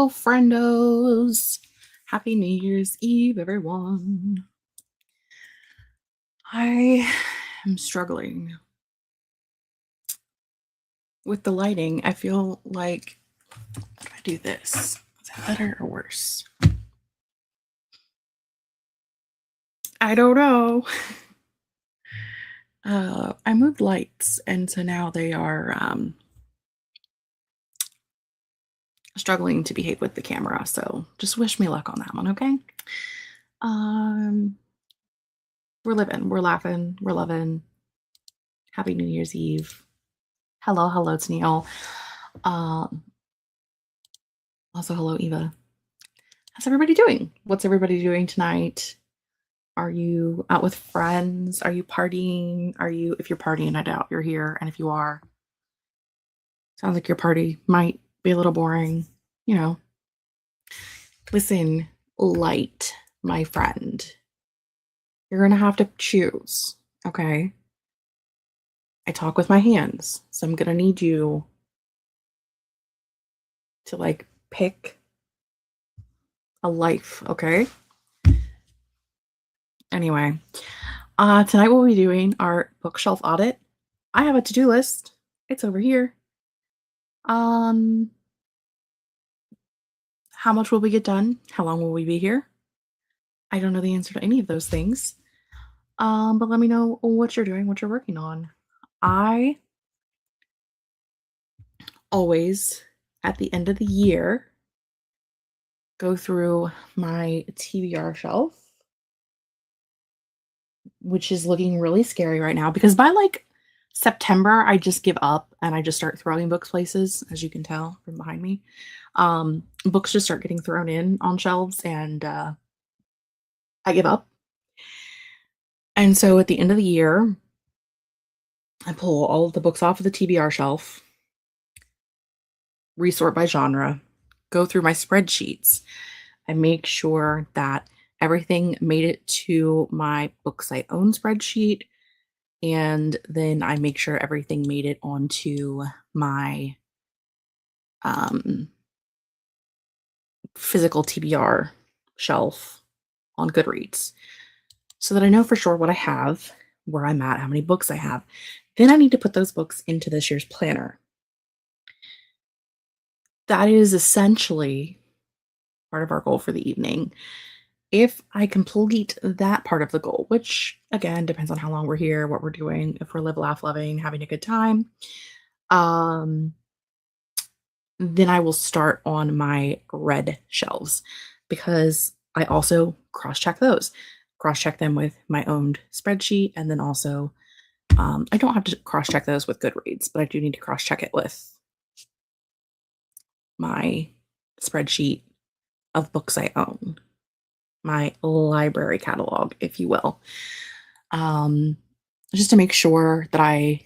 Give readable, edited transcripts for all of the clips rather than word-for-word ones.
Hello, friendos. Happy New Year's Eve, everyone. I am struggling with the lighting. I feel like, how do I do this? Is that better or worse? I don't know. I moved lights, and so now they are struggling to behave with the camera. So just wish me luck on that one, okay? We're living, we're laughing, we're loving. Happy New Year's Eve. Hello, it's Neil. Also, hello, Eva. How's everybody doing? What's everybody doing tonight? Are you out with friends? Are you partying? If you're partying, I doubt you're here. And if you are, sounds like your party might be a little boring. You know, listen, light, my friend. You're going to have to choose, okay? I talk with my hands, so I'm going to need you to pick a life, okay? Anyway, tonight we'll be doing our bookshelf audit. I have a to-do list. It's over here. How much will we get done? How long will we be here? I don't know the answer to any of those things. But let me know what you're doing, what you're working on. I always, at the end of the year, go through my TBR shelf, which is looking really scary right now because by September, I just give up and I just start throwing books places, as you can tell from behind me. Books just start getting thrown in on shelves and I give up. And so at the end of the year, I pull all of the books off of the TBR shelf, resort by genre, go through my spreadsheets. I make sure that everything made it to my books I own spreadsheet. And then I make sure everything made it onto my physical TBR shelf on Goodreads so that I know for sure what I have, where I'm at, how many books I have. Then I need to put those books into this year's planner. That is essentially part of our goal for the evening. If I complete that part of the goal, which again depends on how long we're here, what we're doing, if we're live, laugh, loving, having a good time, then I will start on my red shelves because I also cross-check those. Cross-check them with my own spreadsheet, and then also I don't have to cross-check those with Goodreads, but I do need to cross-check it with my spreadsheet of books I own, my library catalog, if you will, just to make sure that I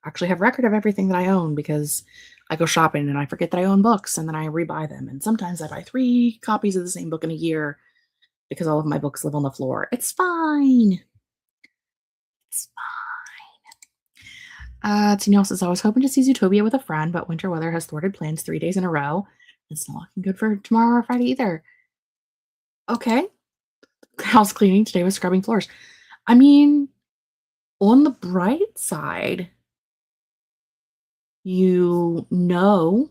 actually have record of everything that I own because I go shopping and I forget that I own books and then I rebuy them. And sometimes I buy 3 copies of the same book in a year because all of my books live on the floor. It's fine. It's fine. Tennille says, I was hoping to see Zootopia with a friend, but winter weather has thwarted plans 3 days in a row. It's not looking good for tomorrow or Friday either. Okay. House cleaning. Today was scrubbing floors. I mean, on the bright side, you know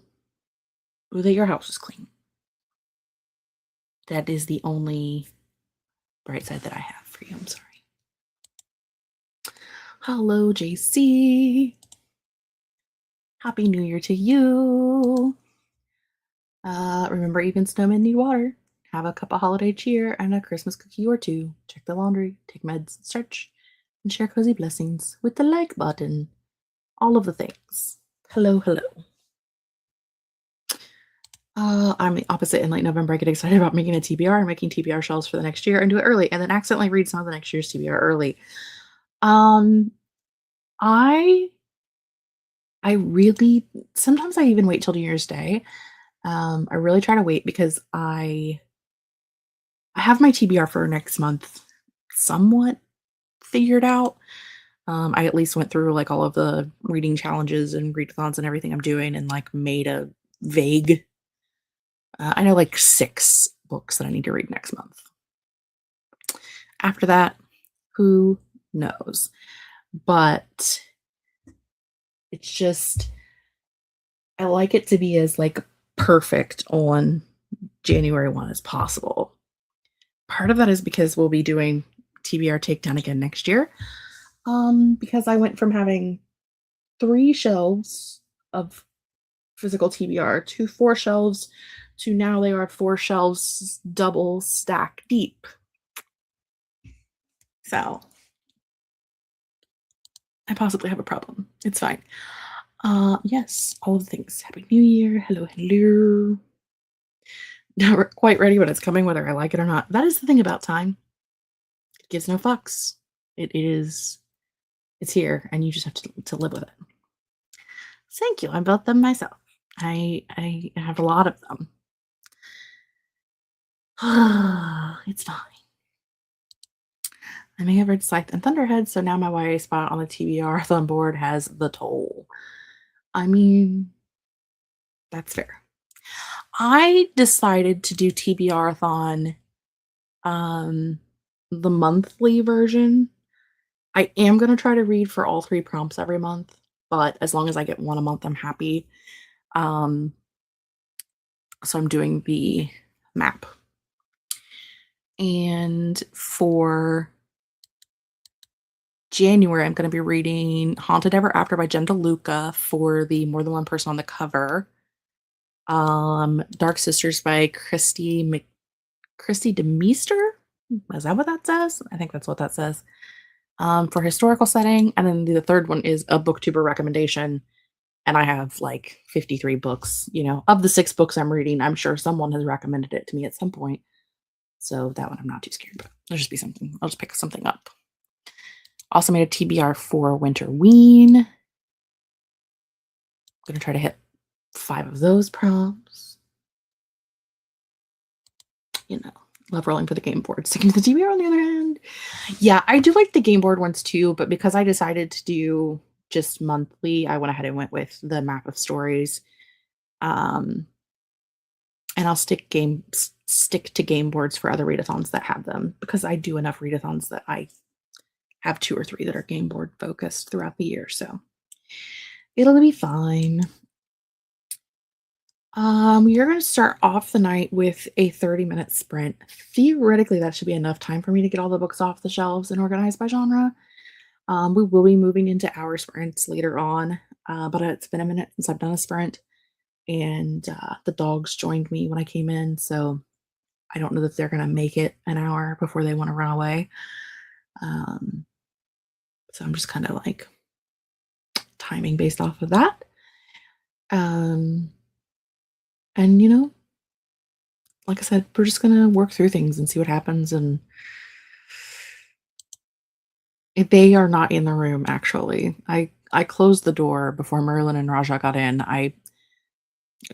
that your house is clean. That is the only bright side that I have for you. I'm sorry. Hello, JC. Happy New Year to you. Remember, even snowmen need water. Have a cup of holiday cheer and a Christmas cookie or 2. Check the laundry, take meds, stretch, and share cozy blessings with the like button. All of the things. Hello. I'm the opposite. In late November, I get excited about making a TBR and making TBR shelves for the next year and do it early, and then accidentally read some of the next year's TBR early. I really sometimes I even wait till New Year's Day. I really try to wait because I have my TBR for next month somewhat figured out. I at least went through all of the reading challenges and readathons and everything I'm doing and made a vague I know like 6 books that I need to read next month. After that, who knows? But it's just I like it to be as, like, perfect on January 1 as possible. Part of that is because we'll be doing TBR Takedown again next year, because I went from having 3 shelves of physical TBR to 4 shelves to now they are 4 shelves double stack deep. So, I possibly have a problem. It's fine. Yes, all the things. Happy New Year. Hello, hello. Not quite ready when it's coming, whether I like it or not. That is the thing about time. It gives no fucks. It is it's here and you just have to live with it. Thank you. I built them myself. I have a lot of them. It's fine. I may have read Scythe and Thunderhead, so now my YA spot on the TBR-thon board has the toll. I mean, that's fair. I decided to do TBR-thon, um, the monthly version. I am gonna try to read for all 3 prompts every month, but as long as I get 1 a month, I'm happy. Um, so I'm doing the map. And for January, I'm gonna be reading Haunted Ever After by Jen DeLuca for the More Than One Person on the Cover. Dark Sisters by Christy DeMeester? Is that what that says? I think that's what that says. For historical setting, and then the third one is a booktuber recommendation, and I have like 53 books, you know, of the 6 books I'm reading, I'm sure someone has recommended it to me at some point. So that one I'm not too scared about. There'll just be something. I'll just pick something up. Also made a TBR for Winter Ween. Gonna try to hit 5 of those prompts. You know, love rolling for the game board. Sticking to the TBR on the other hand. Yeah, I do like the game board ones too, but because I decided to do just monthly, I went ahead and went with the map of stories. Um, and I'll stick to game boards for other readathons that have them because I do enough readathons that I have 2 or 3 that are game board focused throughout the year, so it'll be fine. You're gonna start off the night with a 30-minute sprint. Theoretically, that should be enough time for me to get all the books off the shelves and organized by genre. We will be moving into hour sprints later on, but it's been a minute since I've done a sprint, and the dogs joined me when I came in, so I don't know that they're gonna make it an hour before they want to run away. Um, so I'm just kind of like timing based off of that. Um, and you know, like I said, we're just gonna work through things and see what happens. And if they are not in the room, actually, I closed the door before Merlin and Raja got in. I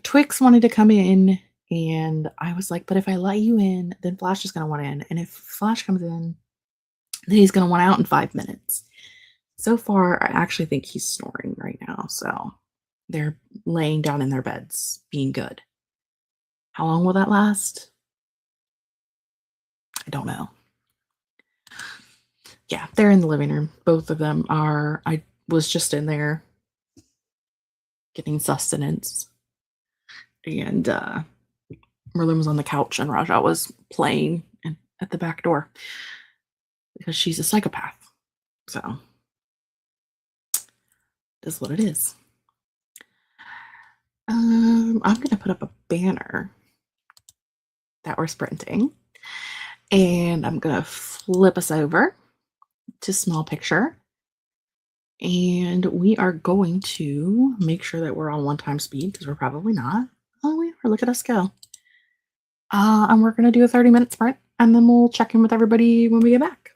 Twix wanted to come in, and I was like, but if I let you in, then Flash is gonna want in, and if Flash comes in, then he's gonna want out in 5 minutes. So far, I actually think he's snoring right now. So they're laying down in their beds, being good. How long will that last? I don't know. Yeah, they're in the living room. Both of them are. I was just in there getting sustenance, and Merlin was on the couch, and Raja was playing at the back door because she's a psychopath. So that's what it is. I'm gonna put up a banner that we're sprinting, and I'm gonna flip us over to small picture. And we are going to make sure that we're on 1 time speed because we're probably not. Oh, we are. Look at us go. And we're going to do a 30-minute sprint and then we'll check in with everybody when we get back.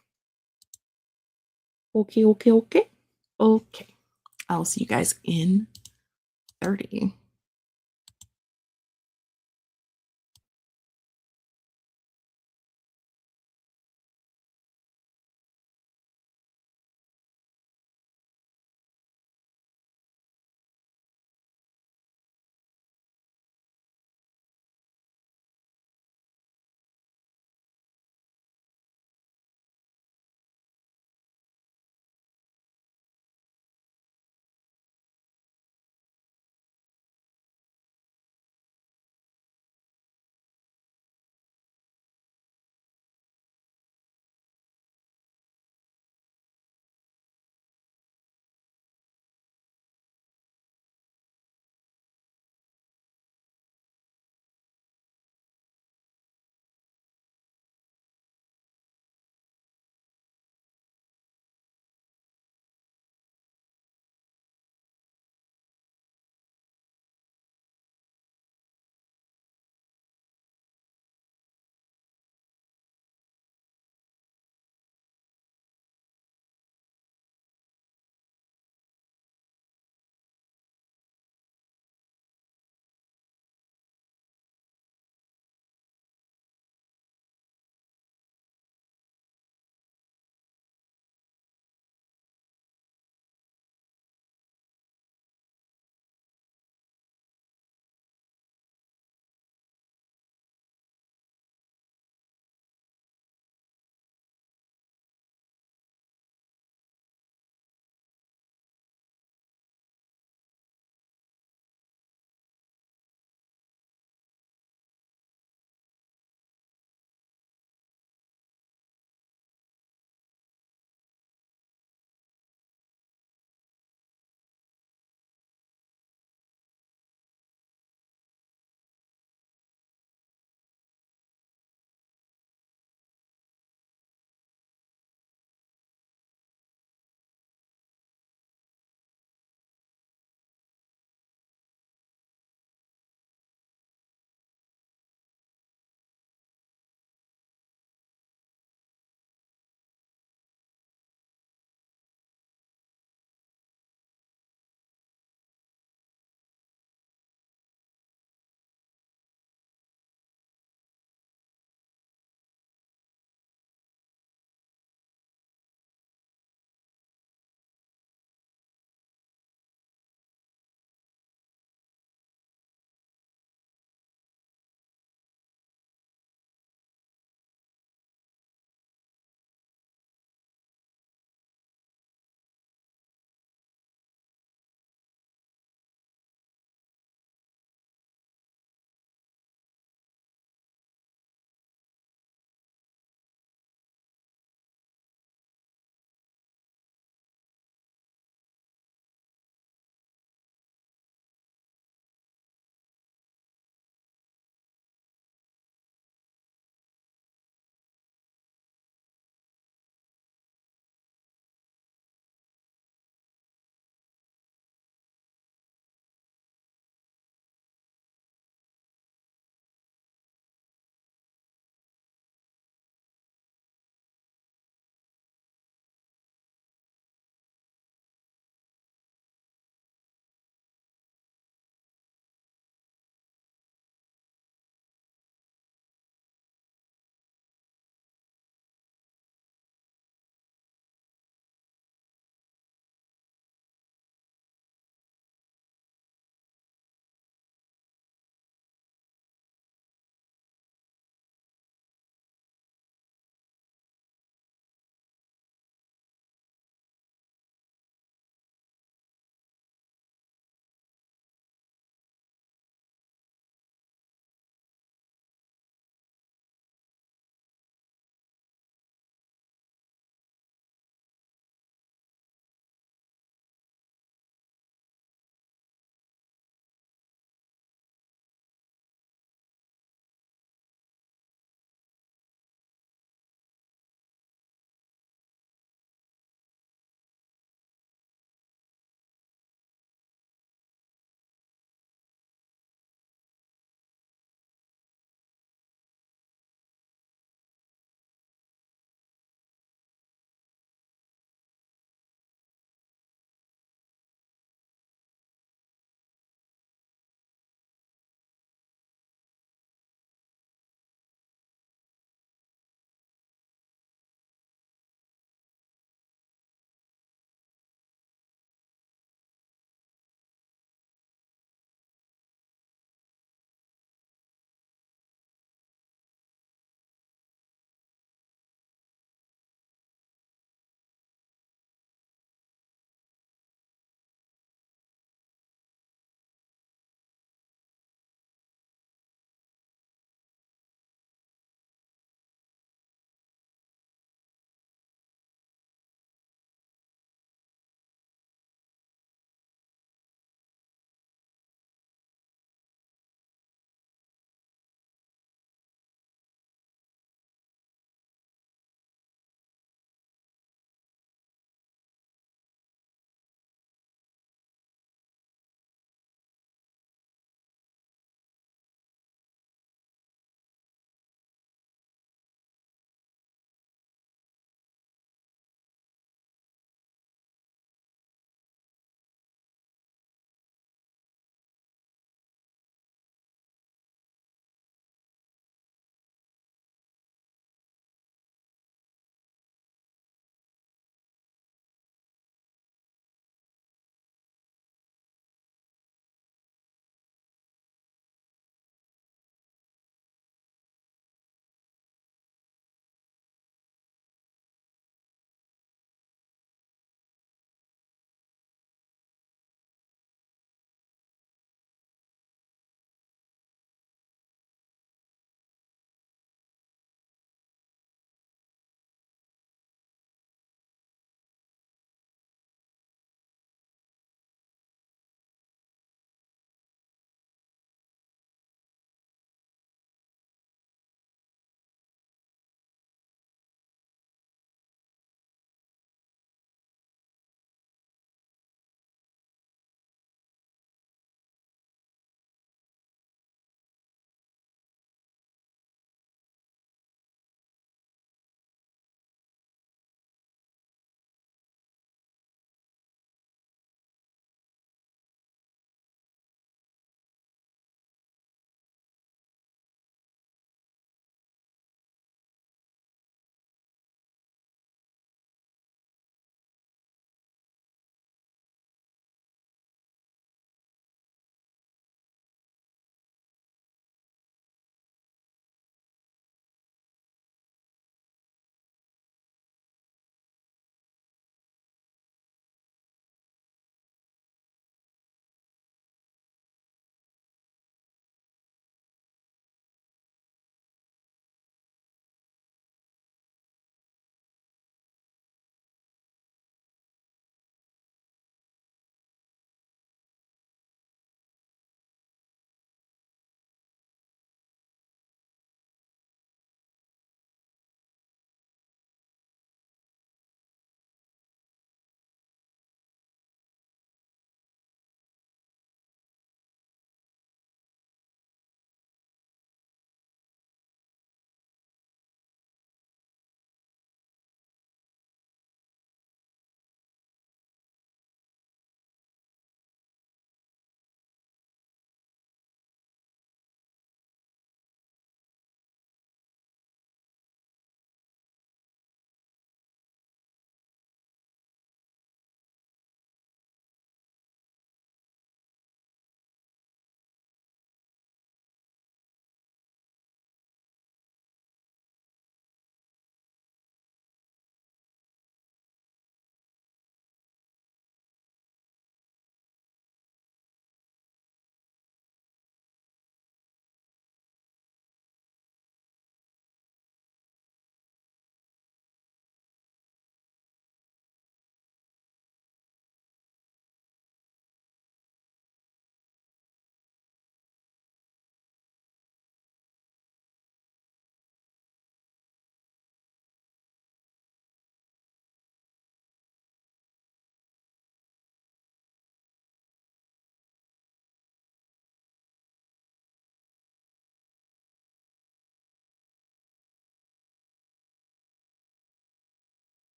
Okay, okay, okay. Okay. I'll see you guys in 30.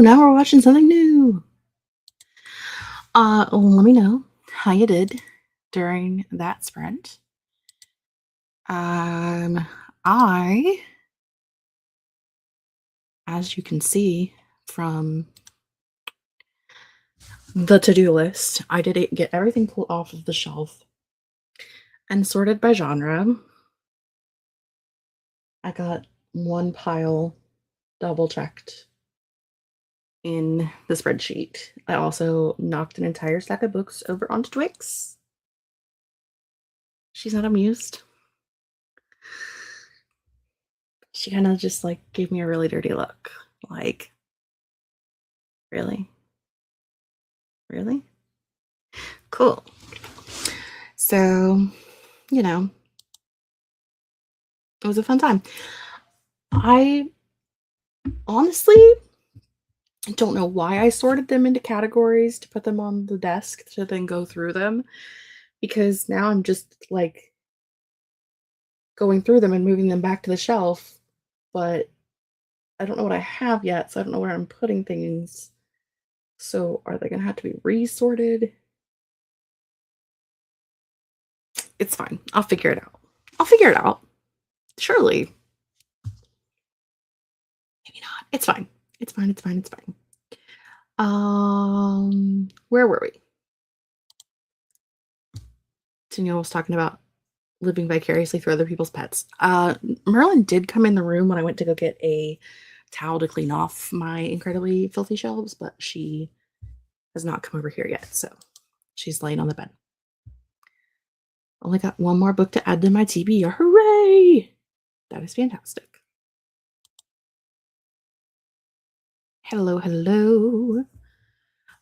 now we're watching something new. Let me know how you did during that sprint. I, as you can see from the to-do list, I did get everything pulled off of the shelf and sorted by genre. I got one pile double checked in the spreadsheet. I also knocked an entire stack of books over onto Twix. She's not amused. She kind of just like gave me a really dirty look. Like, really? Really? Cool. So, you know, it was a fun time. I honestly don't know why I sorted them into categories to put them on the desk to then go through them, because now I'm just like going through them and moving them back to the shelf, but I don't know what I have yet, so I don't know where I'm putting things. So are they going to have to be resorted? It's fine. I'll figure it out. I'll figure it out. Surely. Maybe not. It's fine. It's fine. It's fine. It's fine. Where were we? Danielle was talking about living vicariously through other people's pets. Merlin did come in the room when I went to go get a towel to clean off my incredibly filthy shelves, but she has not come over here yet, so she's laying on the bed. Only got one more book to add to my TBR. Hooray! That is fantastic. Hello, hello.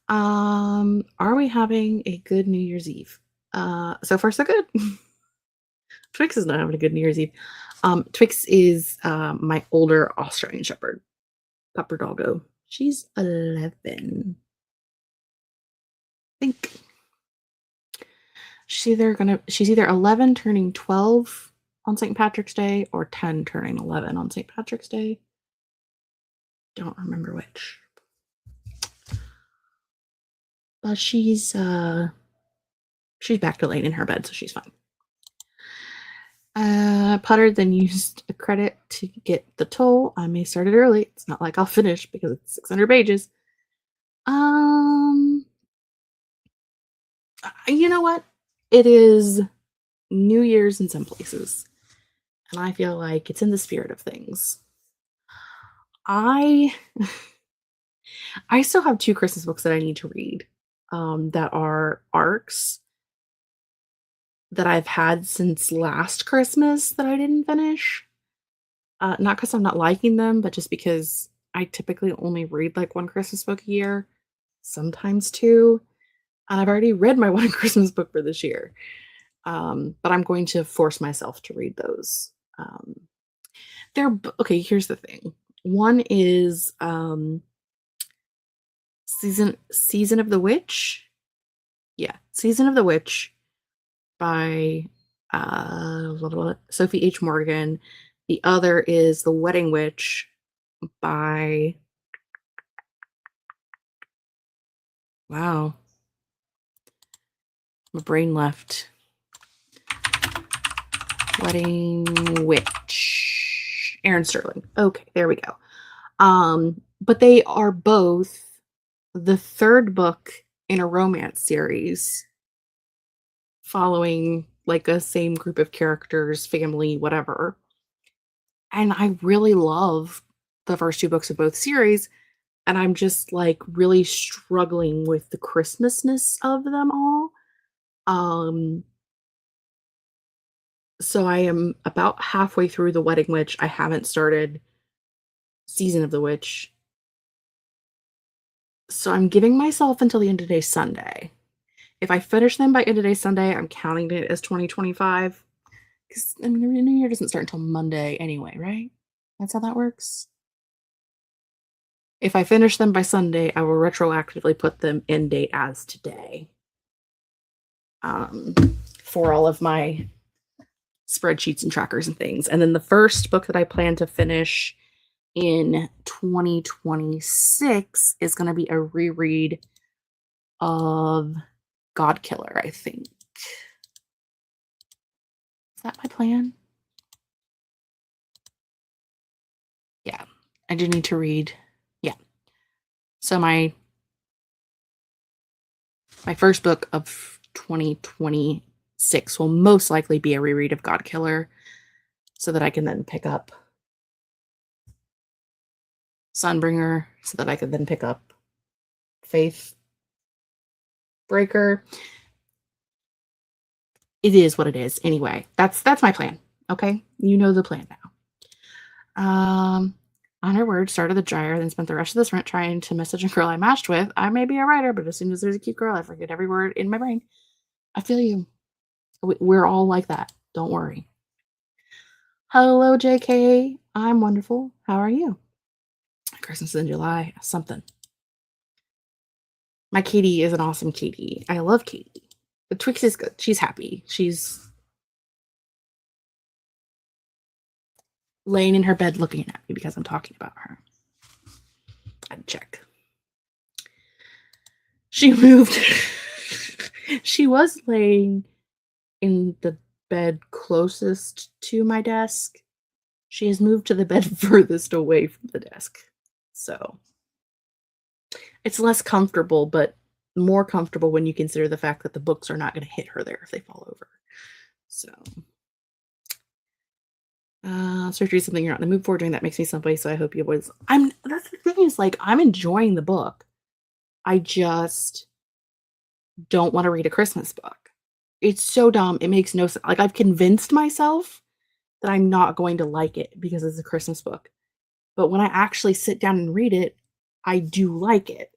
Are we having a good New Year's Eve? So far so good. Twix is not having a good New Year's Eve. Twix is my older Australian Shepherd, Pupper Doggo. She's 11. I think she's either 11 turning 12 on St. Patrick's Day or 10 turning 11 on St. Patrick's Day. Don't remember which. But she's back to laying in her bed, so she's fine. Putter then used a credit to get the toll. I may start it early. It's not like I'll finish because it's 600 pages. You know what? It is New Year's in some places, and I feel like it's in the spirit of things. I still have 2 Christmas books that I need to read, that are arcs that I've had since last Christmas that I didn't finish. Not because I'm not liking them, but just because I typically only read like 1 Christmas book a year, sometimes 2. And I've already read my 1 Christmas book for this year. But I'm going to force myself to read those. Okay, here's the thing. One is Season of the Witch. Yeah, Season of the Witch by Sophie H. Morgan. The other is The Wedding Witch by, wow, my brain left. Wedding Witch, Aaron Sterling. Okay, there we go. But they are both the 3rd book in a romance series following like a same group of characters, family, whatever. And I really love the first 2 books of both series, and I'm just like really struggling with the Christmasness of them all. So I am about halfway through The Wedding Witch. I haven't started Season of the Witch. So I'm giving myself until the end of day Sunday. If I finish them by end of day Sunday, I'm counting it as 2025. Because I mean, the new year doesn't start until Monday anyway, right? That's how that works. If I finish them by Sunday, I will retroactively put them in date as today. For all of my spreadsheets and trackers and things. And then the first book that I plan to finish in 2026 is going to be a reread of God Killer, I think. Is that my plan? Yeah, I do need to read. Yeah. So my first book of 2026 will most likely be a reread of God Killer so that I can then pick up Sunbringer, so that I could then pick up Faith Breaker. It is what it is. Anyway, that's my plan. Okay, you know the plan now. On her word, started the dryer, then spent the rest of the sprint trying to message a girl I matched with. I may be a writer, but as soon as there's a cute girl, I forget every word in my brain. I feel you. We're all like that. Don't worry. Hello, JK. I'm wonderful. How are you? Christmas in July. Something. My Katie is an awesome Katie. I love Katie. The Twix is good. She's happy. She's laying in her bed looking at me because I'm talking about her. I'd check. She moved. She was laying in the bed closest to my desk. She has moved to the bed furthest away from the desk. So it's less comfortable, but more comfortable when you consider the fact that the books are not going to hit her there if they fall over. So surgery is something you're not in the mood for. Doing that makes me someplace, so I hope you avoid. That's the thing is, like, I'm enjoying the book. I just don't want to read a Christmas book. It's so dumb. It makes no sense. Like, I've convinced myself that I'm not going to like it because it's a Christmas book. But when I actually sit down and read it, I do like it.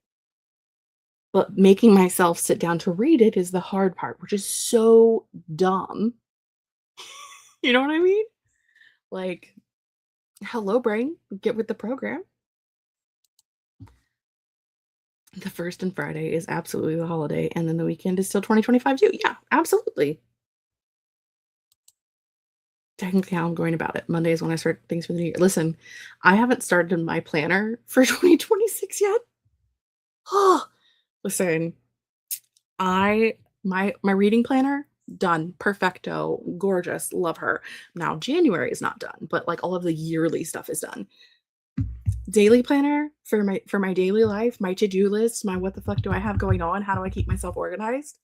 But making myself sit down to read it is the hard part, which is so dumb. You know what I mean? Like, hello, brain, get with the program. The first and Friday is absolutely the holiday, and then the weekend is still 2025 too. Yeah, absolutely. Technically how I'm going about it. Monday is when I start things for the new year. Listen, I haven't started my planner for 2026 yet. Oh, listen, my reading planner done, perfecto, gorgeous, love her. Now January is not done, but like all of the yearly stuff is done. Daily planner for my daily life, my to-do list, my what the fuck do I have going on? How do I keep myself organized?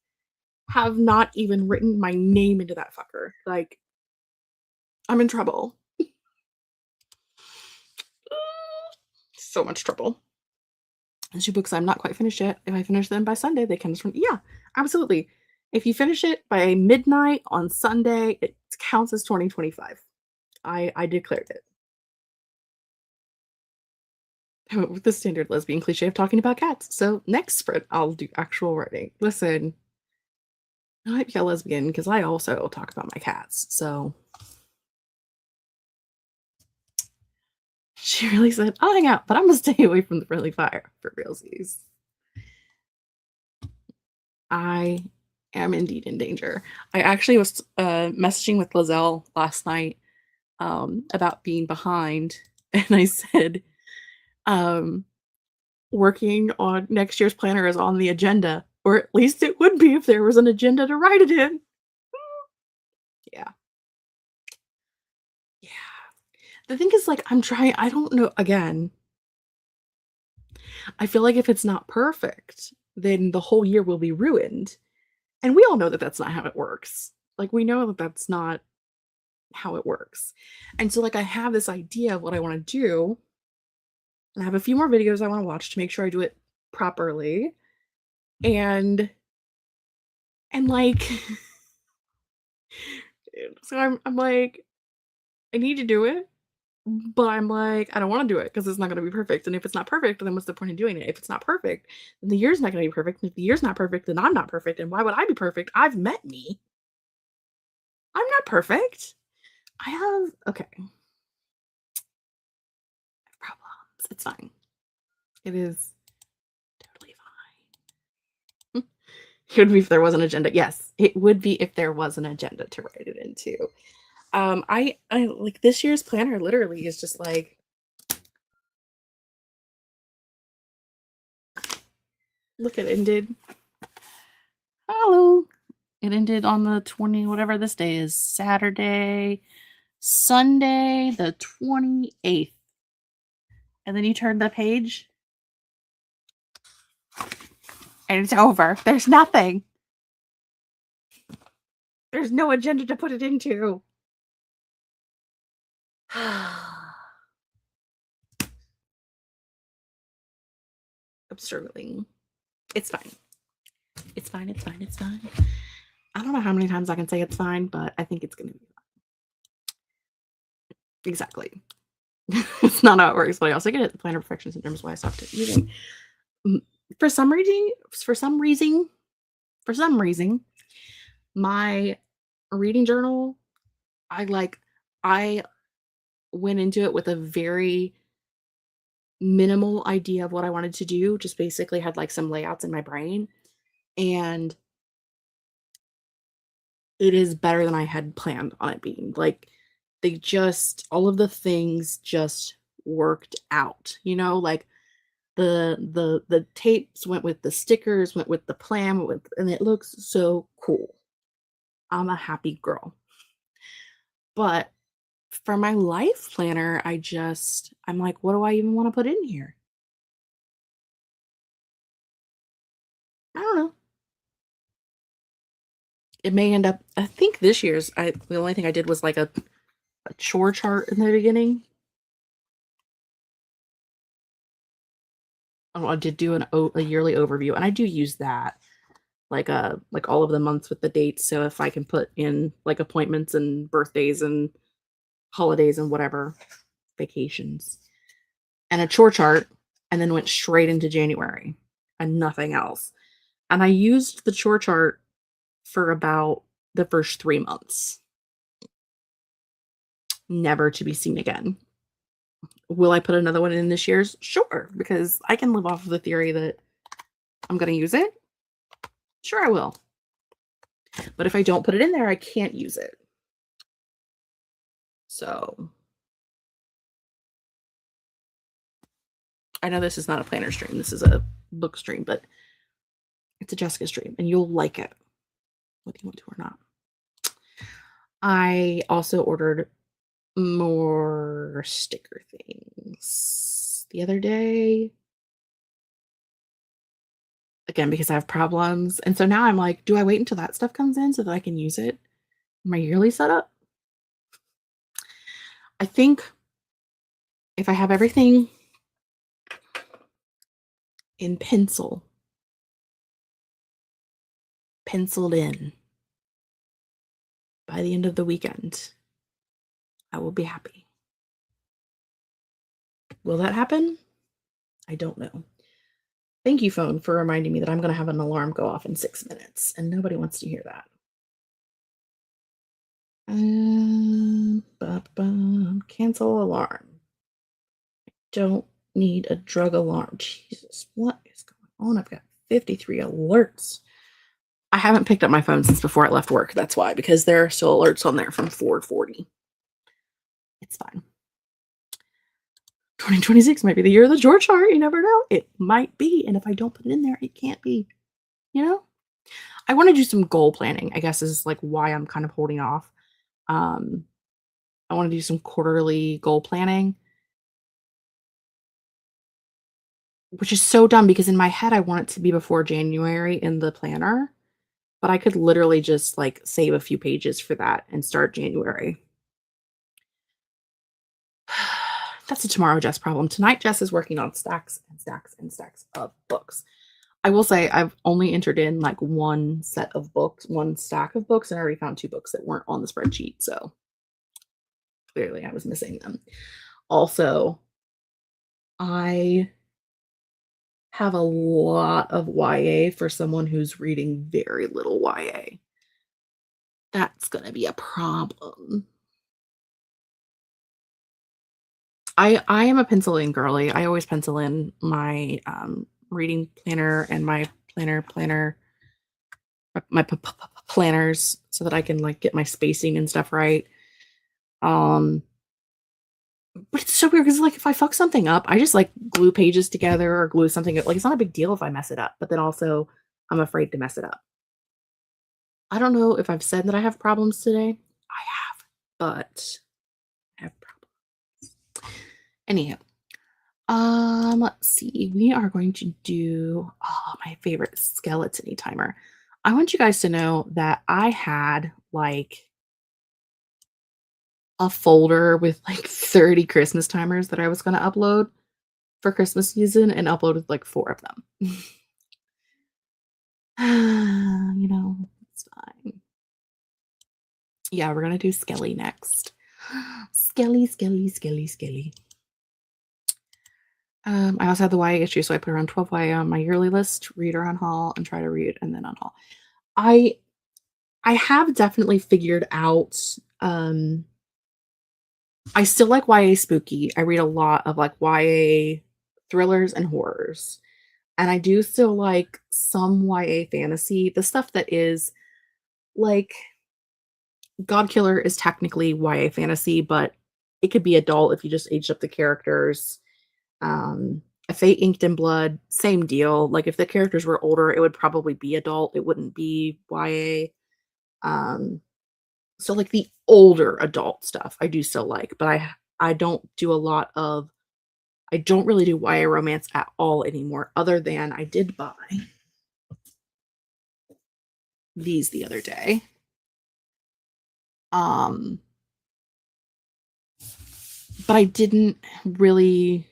Have not even written my name into that fucker. Like, I'm in trouble. So much trouble. And 2 books I'm not quite finished yet. If I finish them by Sunday, they can from yeah, absolutely. If you finish it by midnight on Sunday, it counts as 2025. I declared it. With the standard lesbian cliche of talking about cats. So next sprint, I'll do actual writing. Listen, I might be a lesbian because I also talk about my cats. So she really said, I'll hang out, but I'm gonna stay away from the friendly fire for realsies. I am indeed in danger. I actually was messaging with Lizelle last night about being behind, and I said, working on next year's planner is on the agenda, or at least it would be if there was an agenda to write it in. Yeah. Yeah. The thing is, like, I don't know, again, I feel like if it's not perfect, then the whole year will be ruined. And we all know that that's not how it works. Like, we know that that's not how it works. And so, like, I have this idea of what I want to do. And I have a few more videos I want to watch to make sure I do it properly. And like, so I'm like, I need to do it. But I'm like, I don't want to do it because it's not going to be perfect. And if it's not perfect, then what's the point of doing it? If it's not perfect, then the year's not going to be perfect. And if the year's not perfect, then I'm not perfect. And why would I be perfect? I've met me. I'm not perfect. I have, okay. I have problems. It's fine. It is totally fine. It would be if there was an agenda. Yes, it would be if there was an agenda to write it into. I like this year's planner literally is just like Look, it ended. Hello. It ended on the 20, whatever this day is, Sunday, the 28th. And then you turn the page and it's over. There's nothing. There's no agenda to put it into. I'm struggling. It's fine. It's fine. It's fine. It's fine. I don't know how many times I can say it's fine, but I think it's going to be fine. Exactly. It's not how it works, but I also get it. The planner perfection syndrome is why I stopped using. For some reason, my reading journal, I went into it with a very minimal idea of what I wanted to do, just basically had like some layouts in my brain, and it is better than I had planned on it being. Like, all of the things just worked out, like the tapes went with the stickers, went with the plan, and it looks so cool. I'm a happy girl. But for my life planner, I'm like, what do I even want to put in here? I don't know. It may end up, I think this year's, the only thing I did was like a chore chart in the beginning. Oh, I did do a yearly overview, and I do use that, like all of the months with the dates. So if I can put in like appointments and birthdays and holidays and whatever, vacations, and a chore chart, and then went straight into January and nothing else. And I used the chore chart for about the first 3 months, never to be seen again. Will I put another one in this year's? Sure, because I can live off of the theory that I'm going to use it. Sure, I will. But if I don't put it in there, I can't use it. So I know this is not a planner stream. This is a book stream, but it's a Jessica stream, and you'll like it, whether you want to or not. I also ordered more sticker things the other day. Again, because I have problems. And so now I'm like, do I wait until that stuff comes in so that I can use it in my yearly setup? I think if I have everything in penciled in by the end of the weekend, I will be happy. Will that happen? I don't know. Thank you, phone, for reminding me that I'm going to have an alarm go off in 6 minutes, and nobody wants to hear that. Cancel alarm. Don't need a drug alarm. Jesus, what is going on? I've got 53 alerts. I haven't picked up my phone since before I left work. That's why, because there are still alerts on there from 4:40. It's fine. 2026 might be the year of the George chart. You never know. It might be. And if I don't put it in there, it can't be. I want to do some goal planning, I guess, is like why I'm kind of holding off. I want to do some quarterly goal planning, which is so dumb because in my head, I want it to be before January in the planner, but I could literally just like save a few pages for that and start January. That's a tomorrow Jess problem. Tonight, Jess is working on stacks and stacks and stacks of books. I will say I've only entered in like one stack of books, and I already found 2 books that weren't on the spreadsheet. So clearly I was missing them. Also, I have a lot of YA for someone who's reading very little YA. That's going to be a problem. I am a pencil in girly. I always pencil in my reading planner and my planners so that I can like get my spacing and stuff right. But it's so weird because like if I fuck something up, I just like glue pages together or glue something. Like it's not a big deal if I mess it up, but then also I'm afraid to mess it up. I don't know if I've said that I have problems today. I have, but I have problems. Anyhow, let's see. We are going to do my favorite skeleton timer. I want you guys to know that I had like a folder with like 30 Christmas timers that I was going to upload for Christmas season and uploaded like 4 of them. It's fine. Yeah, we're gonna do Skelly next. Skelly, Skelly, Skelly, Skelly. I also had the YA issue, so I put around 12 YA on my yearly list, read her on haul, and try to read and then on haul. I I have definitely figured out I still like YA spooky. I read a lot of like YA thrillers and horrors. And I do still like some YA fantasy. The stuff that is like God Killer is technically YA fantasy, but it could be adult if you just aged up the characters. A Fate Inked in Blood, same deal. Like if the characters were older, it would probably be adult. It wouldn't be YA. Um, so like the older adult stuff, I do still like, but I don't do a lot of I don't really do YA romance at all anymore, other than I did buy these the other day. Um, but I didn't really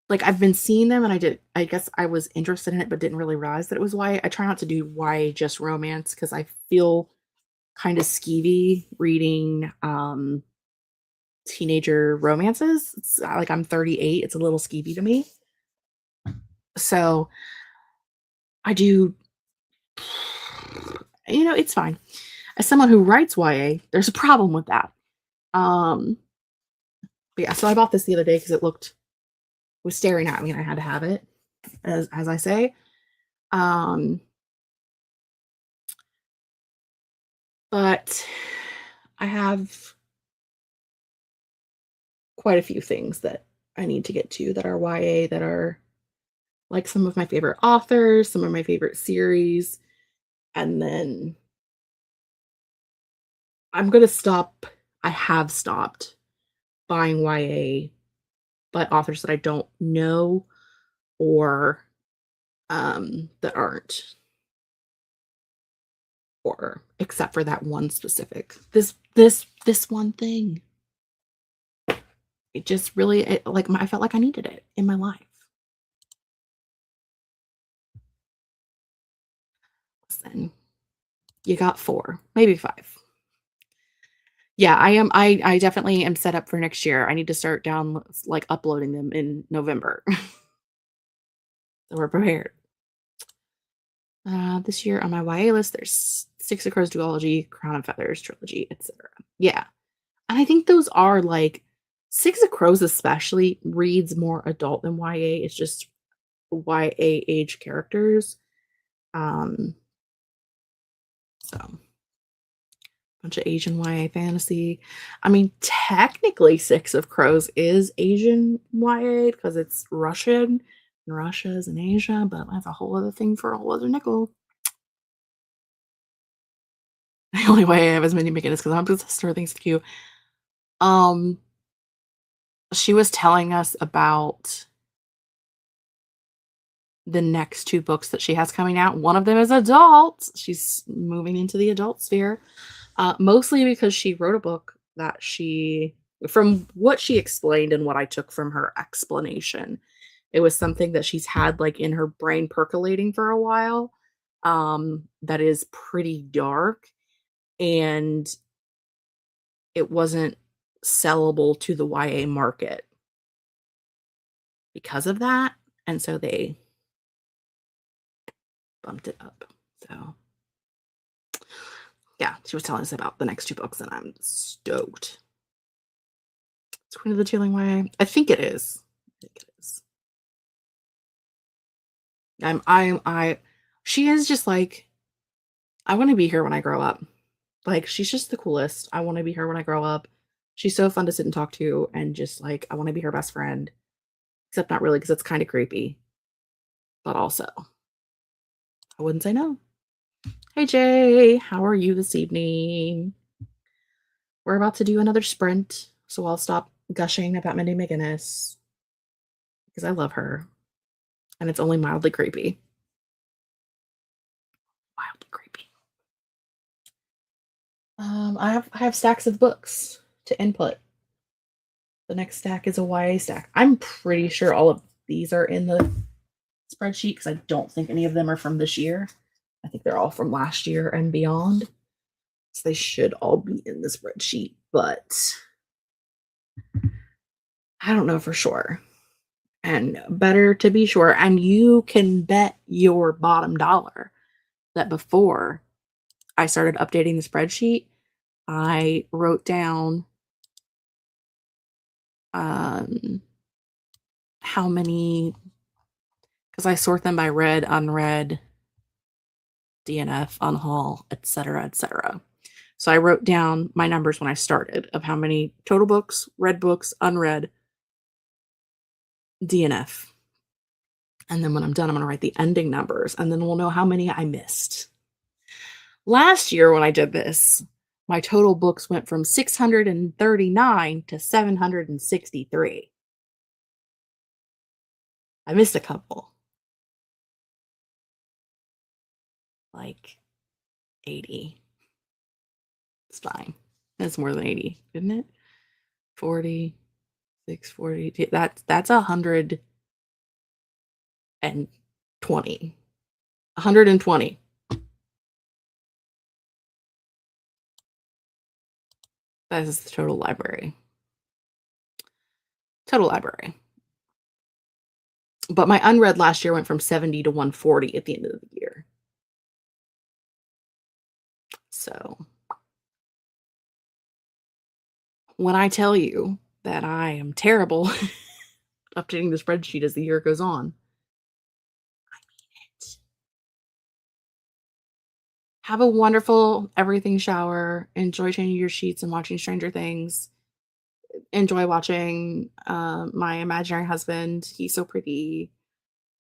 like I've been seeing them and I guess I was interested in it but didn't really realize that it was YA. I try not to do YA just romance because I feel kind of skeevy reading teenager romances. It's like I'm 38, it's a little skeevy to me. So I do it's fine. As someone who writes YA, there's a problem with that. Um but yeah, so I bought this the other day because was staring at me and I had to have it, as I say. Um but I have quite a few things that I need to get to that are YA that are like some of my favorite authors, some of my favorite series, and then I'm gonna stop. I have stopped buying YA by authors that I don't know or that aren't or except for that one specific this one thing. It just really I felt like I needed it in my life. Listen, you got 4, maybe 5. Yeah, I am I definitely am set up for next year. I need to start like uploading them in November. So we're prepared. This year on my YA list, there's Six of Crows duology, Crown of Feathers trilogy, etc. Yeah. And I think those are like Six of Crows especially reads more adult than YA. It's just YA age characters. Um, so bunch of Asian YA fantasy. I mean, technically Six of Crows is Asian YA because it's Russian and Russia is in Asia, but that's a whole other thing for a whole other nickel. The only way I have as many making is because I'm obsessed with her things cute. Um, she was telling us about the next 2 books that she has coming out. One of them is adult. She's moving into the adult sphere. Mostly because she wrote a book that from what she explained and what I took from her explanation, it was something that she's had like in her brain percolating for a while. That is pretty dark and it wasn't sellable to the YA market because of that. And so they bumped it up. So yeah, she was telling us about the next 2 books, and I'm stoked. It's Queen of the Tealing Way. I think it is. I think it is. I she is just like I want to be her when I grow up. Like she's just the coolest. I want to be her when I grow up. She's so fun to sit and talk to and just like I want to be her best friend, except not really because it's kind of creepy, but also I wouldn't say no. Hey Jay, how are you this evening? We're about to do another sprint, so I'll stop gushing about Mindy McGinnis because I love her and it's only mildly creepy. Mildly creepy. I have stacks of books to input. The next stack is a YA stack. I'm pretty sure all of these are in the spreadsheet because I don't think any of them are from this year. I think they're all from last year and beyond. So they should all be in the spreadsheet, but I don't know for sure. And better to be sure. And you can bet your bottom dollar that before I started updating the spreadsheet, I wrote down how many, because I sort them by read, unread, DNF, unhaul, etc., etc. So I wrote down my numbers when I started of how many total books, read books, unread, DNF. And then when I'm done, I'm going to write the ending numbers, and then we'll know how many I missed. Last year when I did this, my total books went from 639 to 763. I missed a couple. Like 80. It's fine. That's more than 80, isn't it? 40, 640. That's 120. 120. That is the total library. Total library. But my unread last year went from 70 to 140 at the end of the year. So when I tell you that I am terrible updating the spreadsheet as the year goes on, I mean it. Have a wonderful everything shower. Enjoy changing your sheets and watching Stranger Things. Enjoy watching my imaginary husband. He's so pretty.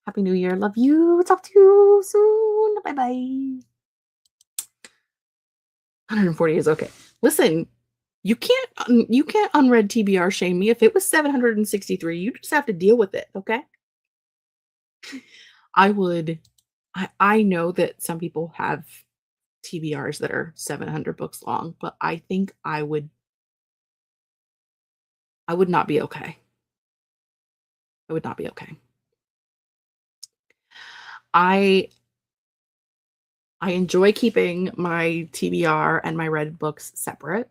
Happy New Year. Love you. Talk to you soon. Bye-bye. 140 is okay. Listen, you can't unread TBR shame me. If it was 763, you just have to deal with it, okay? I know that some people have TBRs that are 700 books long, but I think I would not be okay. I would not be okay. I enjoy keeping my TBR and my read books separate.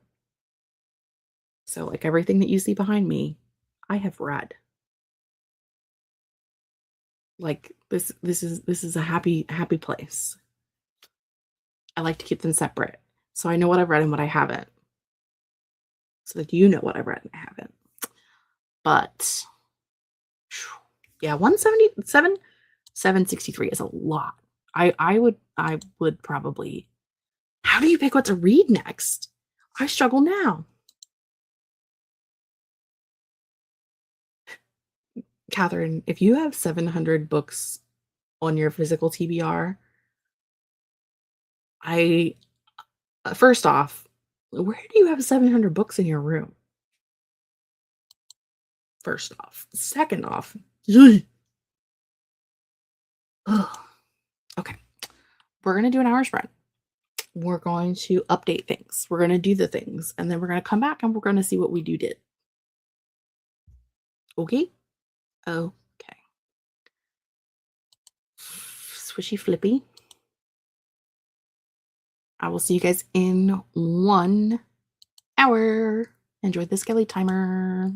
So like everything that you see behind me, I have read. Like this is a happy place. I like to keep them separate. So I know what I've read and what I haven't. So that you know what I've read and I haven't. But yeah, 177, 763 is a lot. I would probably. How do you pick what to read next? I struggle now. Catherine, if you have 700 books on your physical TBR, first off, where do you have 700 books in your room? First off. Second off, okay, we're going to do an hour sprint. We're going to update things. We're going to do the things, and then we're going to come back and we're going to see what we did. Okay? Okay. Swishy flippy. I will see you guys in 1 hour. Enjoy the Skelly timer.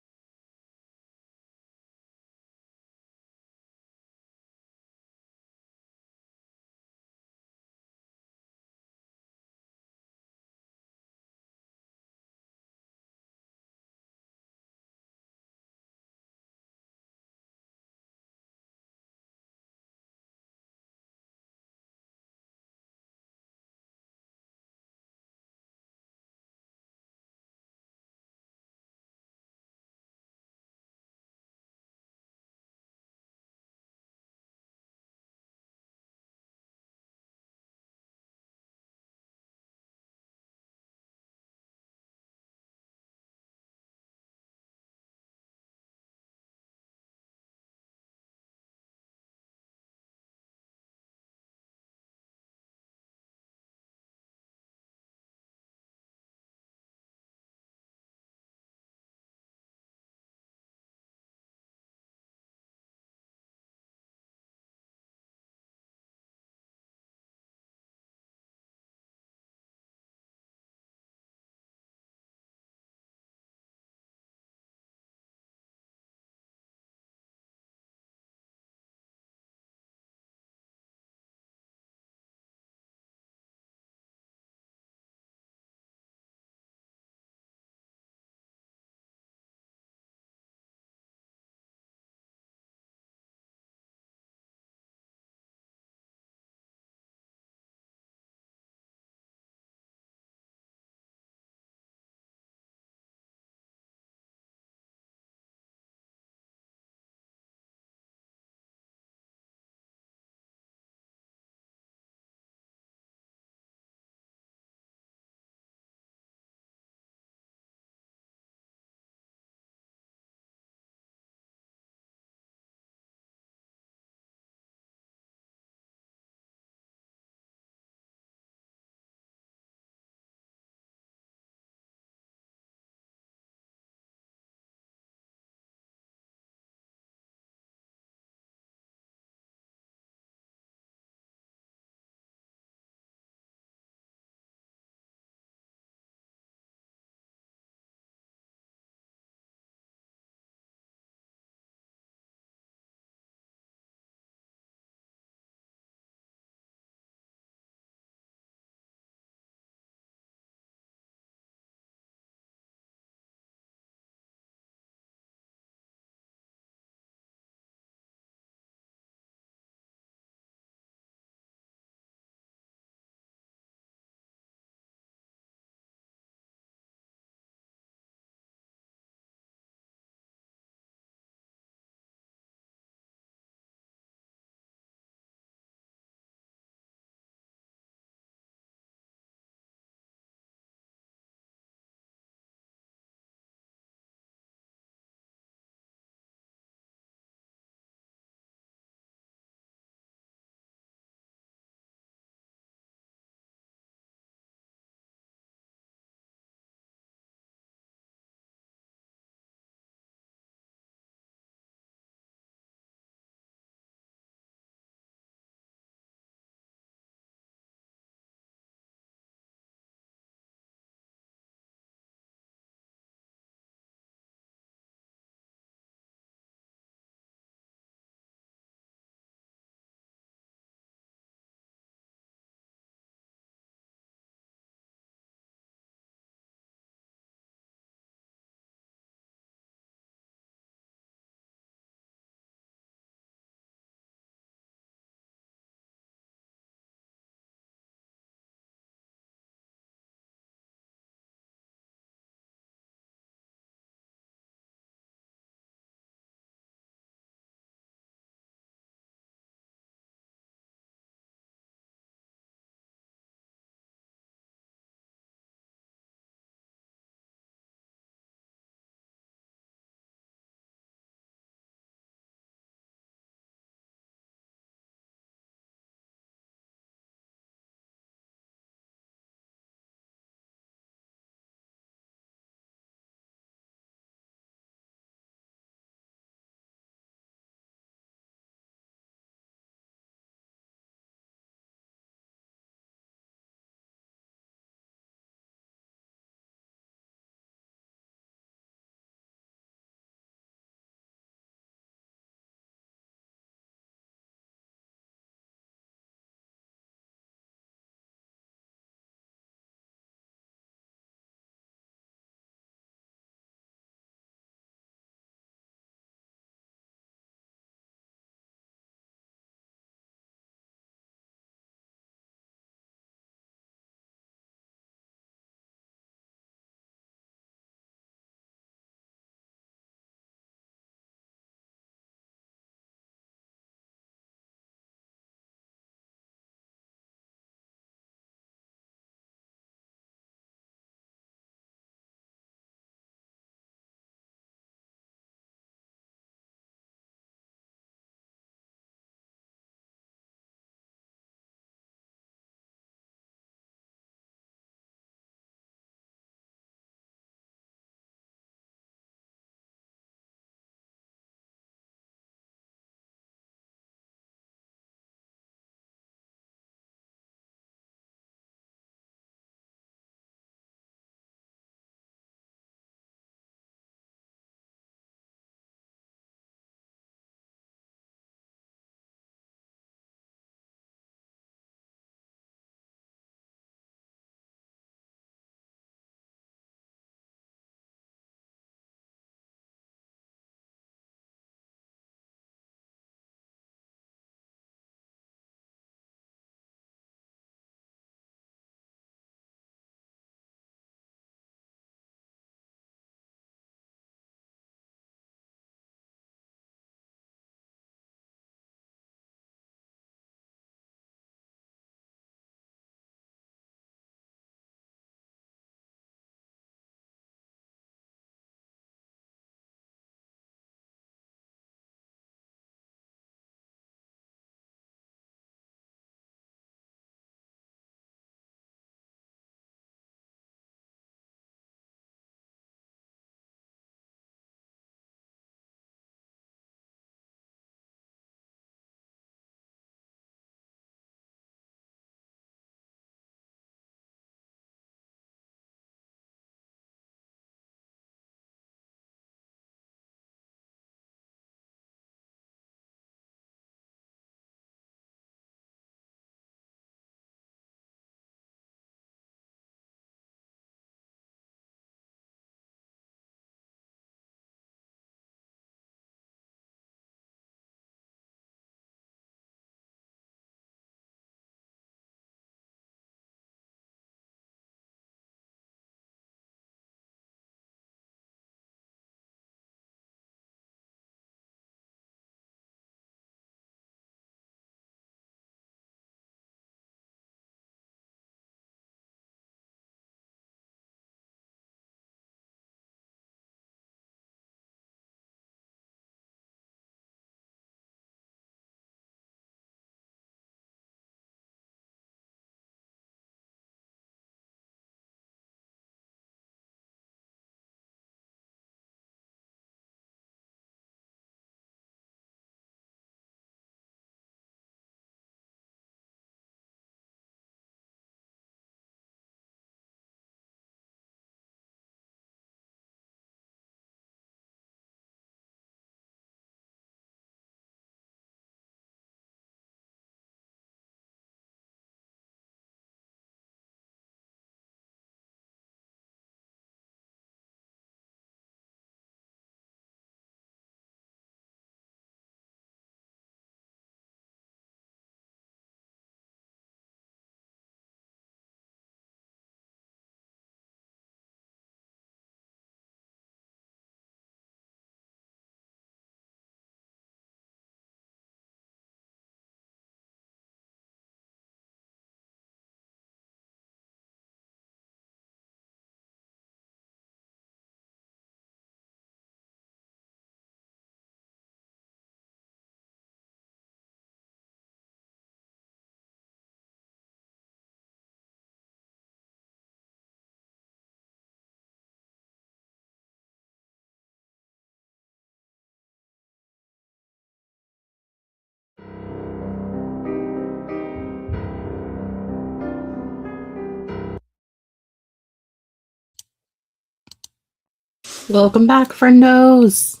Welcome back, friendos.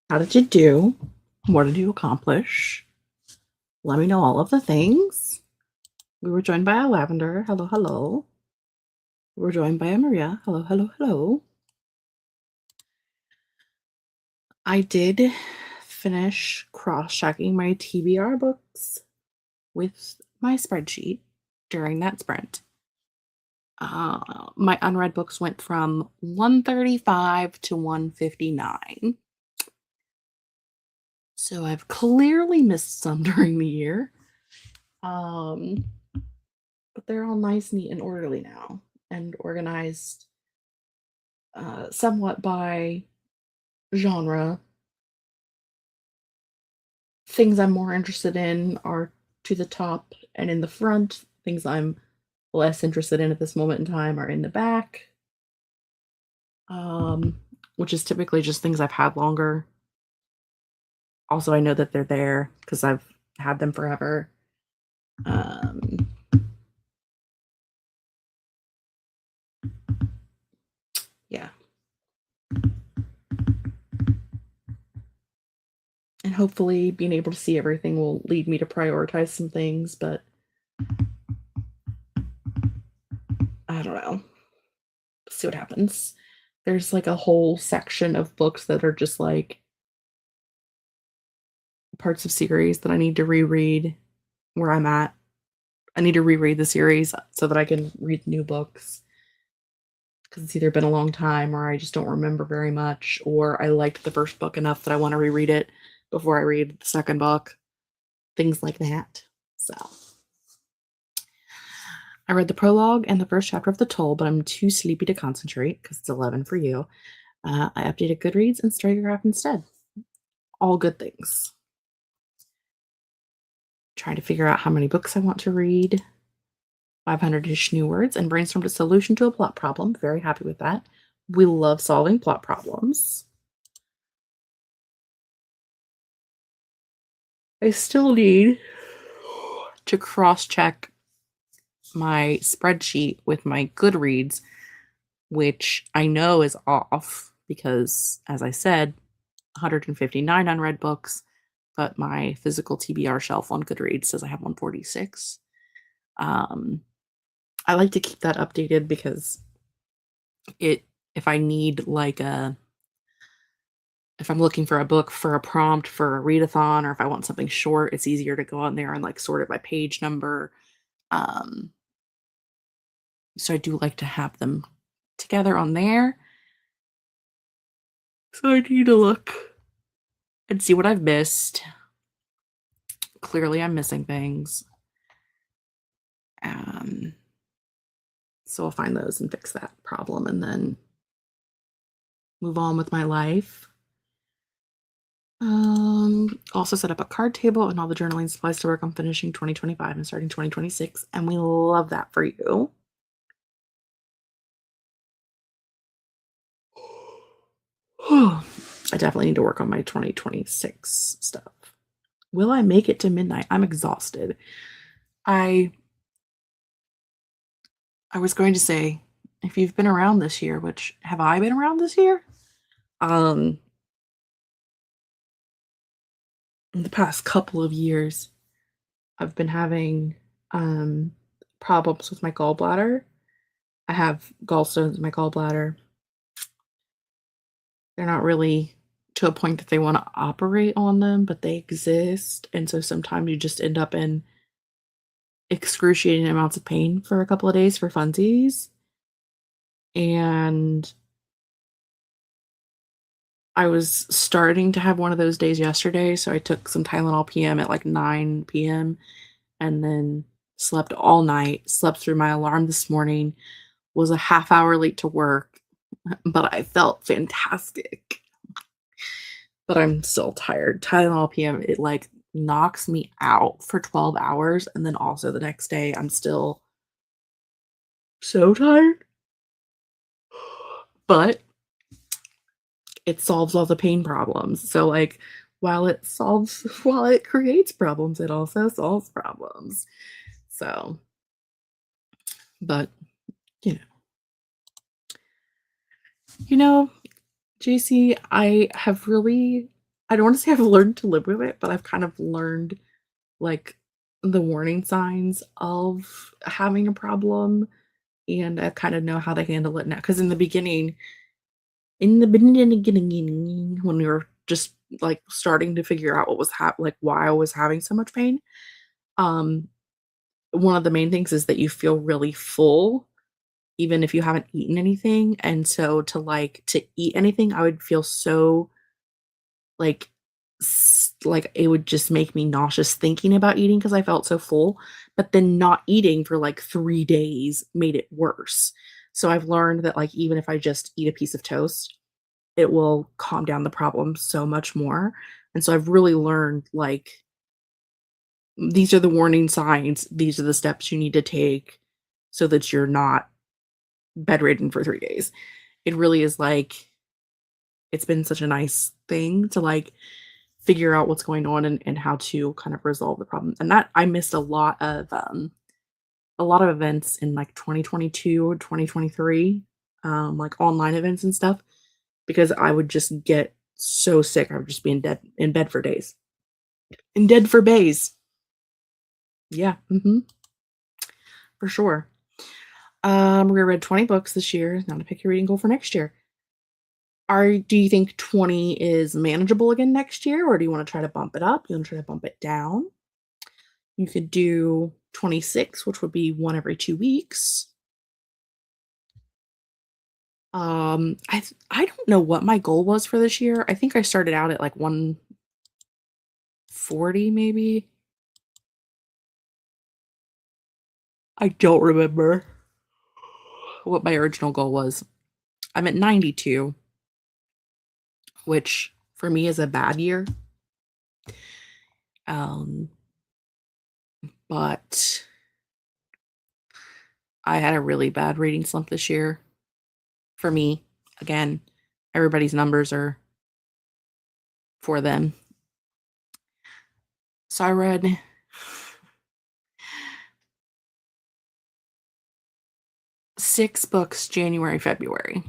How did you do? What did you accomplish? Let me know all of the things. We were joined by a Lavender. Hello, hello. We were joined by a Maria. Hello, hello, hello. I did finish cross-checking my TBR books with my spreadsheet during that sprint. My unread books went from 135 to 159. So I've clearly missed some during the year. But they're all nice, neat, and orderly now, and organized somewhat by genre. Things I'm more interested in are to the top and in the front. Things I'm less interested in at this moment in time are in the back, um, which is typically just things I've had longer. Also, I know that they're there because I've had them forever. Yeah. And hopefully being able to see everything will lead me to prioritize some things, but I don't know. See what happens. There's like a whole section of books that are just like parts of series that I need to reread where I'm at. I need to reread the series so that I can read new books because it's either been a long time or I just don't remember very much, or I liked the first book enough that I want to reread it before I read the second book. Things like that. So I read the prologue and the first chapter of The Toll, but I'm too sleepy to concentrate because it's 11 for you. I updated Goodreads and Storygraph instead. All good things. Trying to figure out how many books I want to read. 500-ish new words and brainstormed a solution to a plot problem. Very happy with that. We love solving plot problems. I still need to cross-check my spreadsheet with my Goodreads, which I know is off because, as I said, 159 unread books, but my physical TBR shelf on Goodreads says I have 146. I like to keep that updated because if I need like if I'm looking for a book for a prompt for a readathon, or if I want something short, it's easier to go on there and like sort it by page number. So I do like to have them together on there. So I need to look and see what I've missed. Clearly I'm missing things. So I'll find those and fix that problem and then move on with my life. Also set up a card table and all the journaling supplies to work on finishing 2025 and starting 2026, and we love that for you. I definitely need to work on my 2026 stuff. Will I make it to midnight? I'm exhausted. I was going to say, if you've been around this year, which have I been around this year? In the past couple of years, I've been having problems with my gallbladder. I have gallstones in my gallbladder. They're not really to a point that they want to operate on them, but they exist. And so sometimes you just end up in excruciating amounts of pain for a couple of days for funsies. And I was starting to have one of those days yesterday, so I took some Tylenol PM at like 9 PM and then slept all night, slept through my alarm this morning, was a half hour late to work, but I felt fantastic. But I'm still tired. Tylenol PM, it like knocks me out for 12 hours, and then also the next day I'm still so tired. But it solves all the pain problems. So like while it creates problems, it also solves problems. So, but you know, You know, JC, I don't want to say I've learned to live with it, but I've kind of learned like the warning signs of having a problem, and I kind of know how to handle it now. Because in the beginning, when we were just like starting to figure out what was like why I was having so much pain, um, one of the main things is that you feel really full even if you haven't eaten anything. And so to eat anything, I would feel so like like it would just make me nauseous thinking about eating because I felt so full. But then not eating for like 3 days made it worse. So I've learned that like even if I just eat a piece of toast, it will calm down the problem so much more. And so I've really learned like these are the warning signs, these are the steps you need to take so that you're not bedridden for 3 days. It really is like it's been such a nice thing to like figure out what's going on and how to kind of resolve the problem. And that I missed a lot of events in like 2022 or 2023, like online events and stuff, because I would just get so sick. I would just be in bed for days. In dead for days. Yeah, for sure. We read 20 books this year. Now to pick your reading goal for next year. Do you think 20 is manageable again next year, or do you want to try to bump it up? You want to try to bump it down? You could do 26, which would be one every 2 weeks. I don't know what my goal was for this year. I think I started out at like 140 maybe. I don't remember what my original goal was. I'm at 92, which for me is a bad year. Um, but I had a really bad reading slump this year. For me, again, everybody's numbers are for them. So I read 6 books January, February,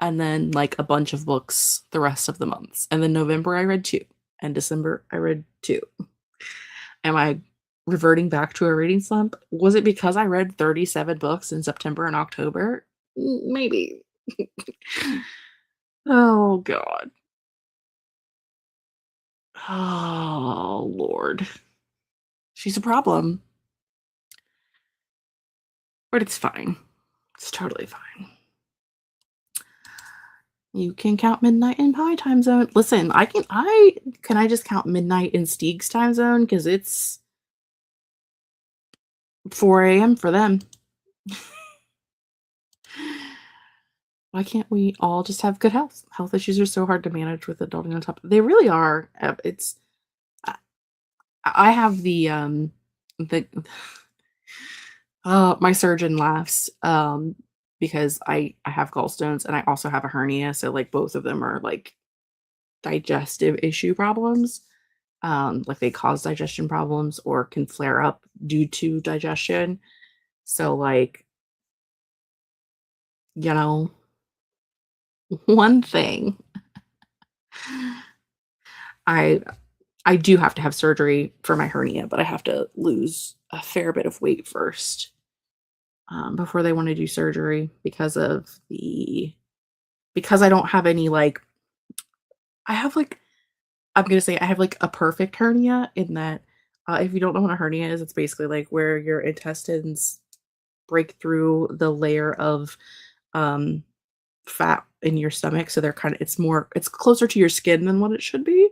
and then like a bunch of books the rest of the months. And then November I read 2, and December I read 2. Am I reverting back to a reading slump? Was it because I read 37 books in September and October? Maybe. Oh god. Oh lord. She's a problem. But it's fine. It's totally fine. You can count midnight in my time zone. Listen, I just count midnight in Steeg's time zone because it's 4 a.m. for them. Why can't we all just have good health? Health issues are so hard to manage with adulting on top. They really are. It's I have the my surgeon laughs because I have gallstones and I also have a hernia, so like both of them are like digestive issue problems. Like they cause digestion problems or can flare up due to digestion. So like, you know, one thing I I do have to have surgery for my hernia, but I have to lose a fair bit of weight first before they want to do surgery because I don't have any like I have like I'm gonna say I have like a perfect hernia in that if you don't know what a hernia is, it's basically like where your intestines break through the layer of um, fat in your stomach. So they're it's closer to your skin than what it should be.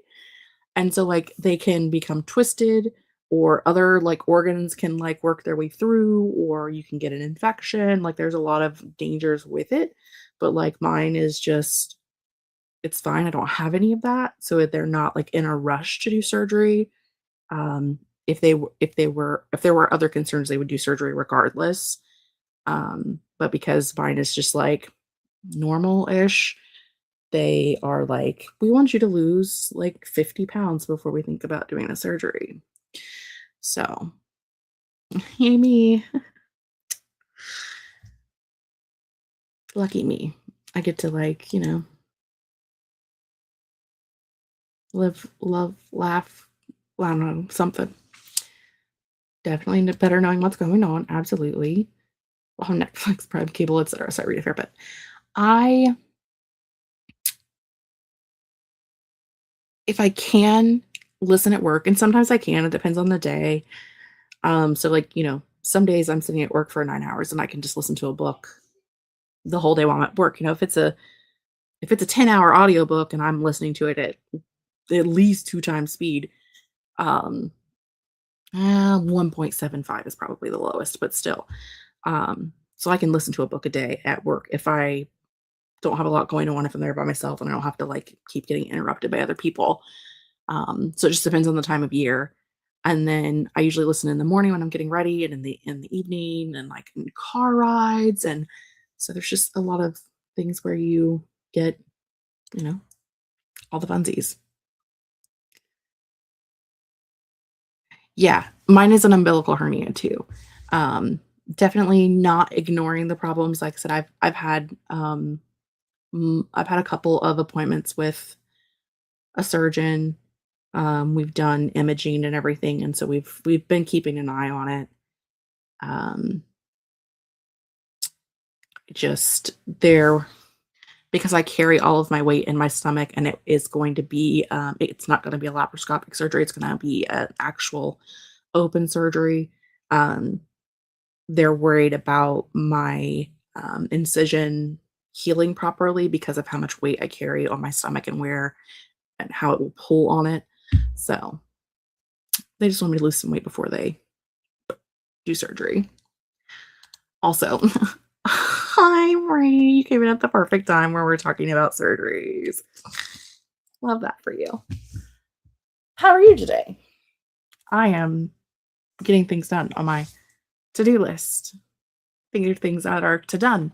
And so like they can become twisted or other like organs can like work their way through or you can get an infection. Like there's a lot of dangers with it. But like mine is just it's fine. I don't have any of that. So they're not like in a rush to do surgery. If there were other concerns, they would do surgery regardless. But because mine is just like normal-ish, they are like, we want you to lose like 50 pounds before we think about doing the surgery. So, Amy, Lucky me. I get to, like, live, love, laugh. I don't know, something. Definitely better knowing what's going on. Absolutely. On Netflix, Prime, cable, etc. So I read it here, but I, if I can listen at work, and sometimes I can, it depends on the day. So like, some days I'm sitting at work for 9 hours and I can just listen to a book the whole day while I'm at work. If it's a 10-hour audiobook and I'm listening to it at least two times speed, um, 1.75 is probably the lowest, but still. So I can listen to a book a day at work if I don't have a lot going on, if I'm there by myself and I don't have to like keep getting interrupted by other people. So it just depends on the time of year. And then I usually listen in the morning when I'm getting ready and in the evening and like in car rides. And so there's just a lot of things where you get, you know, all the funsies. Yeah, mine is an umbilical hernia too. Um, Definitely not ignoring the problems. Like I said, I've had a couple of appointments with a surgeon. We've done imaging and everything, and so we've been keeping an eye on it. Um, just there because I carry all of my weight in my stomach, and it is going to be it's not going to be a laparoscopic surgery. It's going to be an actual open surgery. Um, they're worried about my incision healing properly because of how much weight I carry on my stomach and where and how it will pull on it. So they just want me to lose some weight before they do surgery. Also, hi, Marie. You came in at the perfect time where we're talking about surgeries. Love that for you. How are you today? I am getting things done on my to-do list. Thinking of things that are to done.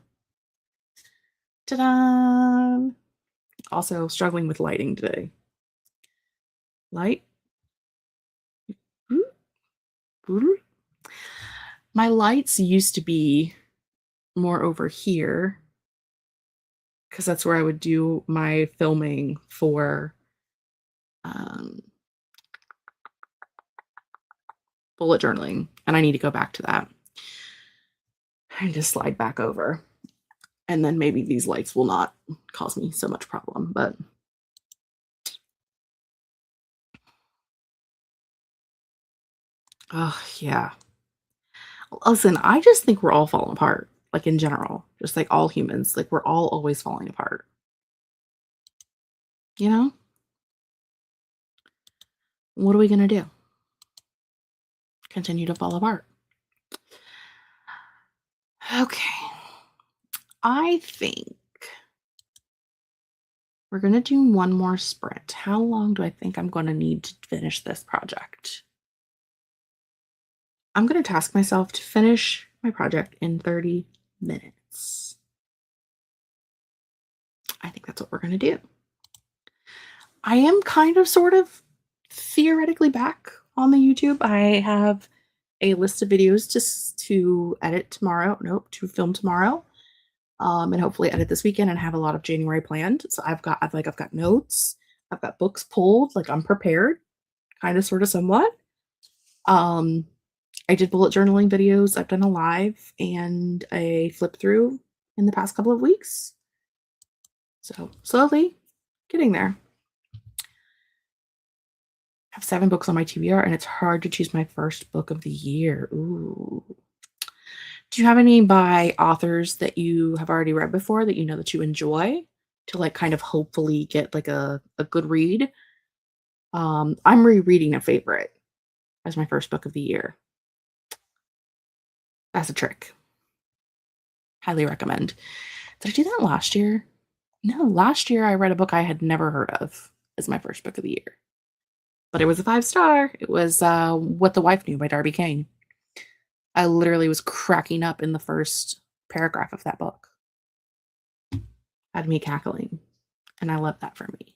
Ta-da! Also struggling with lighting today. Light. My lights used to be more over here because that's where I would do my filming for um, bullet journaling, and I need to go back to that and just slide back over. And then maybe these lights will not cause me so much problem, but oh yeah. Listen, I just think we're all falling apart, like in general, just like all humans, like we're all always falling apart. You know? What are we gonna do? Continue to fall apart. Okay. I think we're gonna do one more sprint. How long do I think I'm gonna need to finish this project? I'm gonna task myself to finish my project in 30 minutes. I think that's what we're gonna do. I am kind of sort of theoretically back on the YouTube. I have a list of videos to edit tomorrow. Nope, to film tomorrow. And hopefully edit this weekend and have a lot of January planned. So I've got notes, I've got books pulled, like I'm prepared, kind of sort of somewhat. Um, I did bullet journaling videos. I've done a live and a flip through in the past couple of weeks. So slowly getting there. I have 7 books on my TBR and it's hard to choose my first book of the year. Ooh. Do you have any by authors that you have already read before that you know that you enjoy to like kind of hopefully get like a good read? I'm rereading a favorite as my first book of the year. That's a trick. Highly recommend. Did I do that last year? No, last year I read a book I had never heard of as my first book of the year. But it was a 5-star. It was What the Wife Knew by Darby Kane. I literally was cracking up in the first paragraph of that book. Had me cackling. And I love that for me.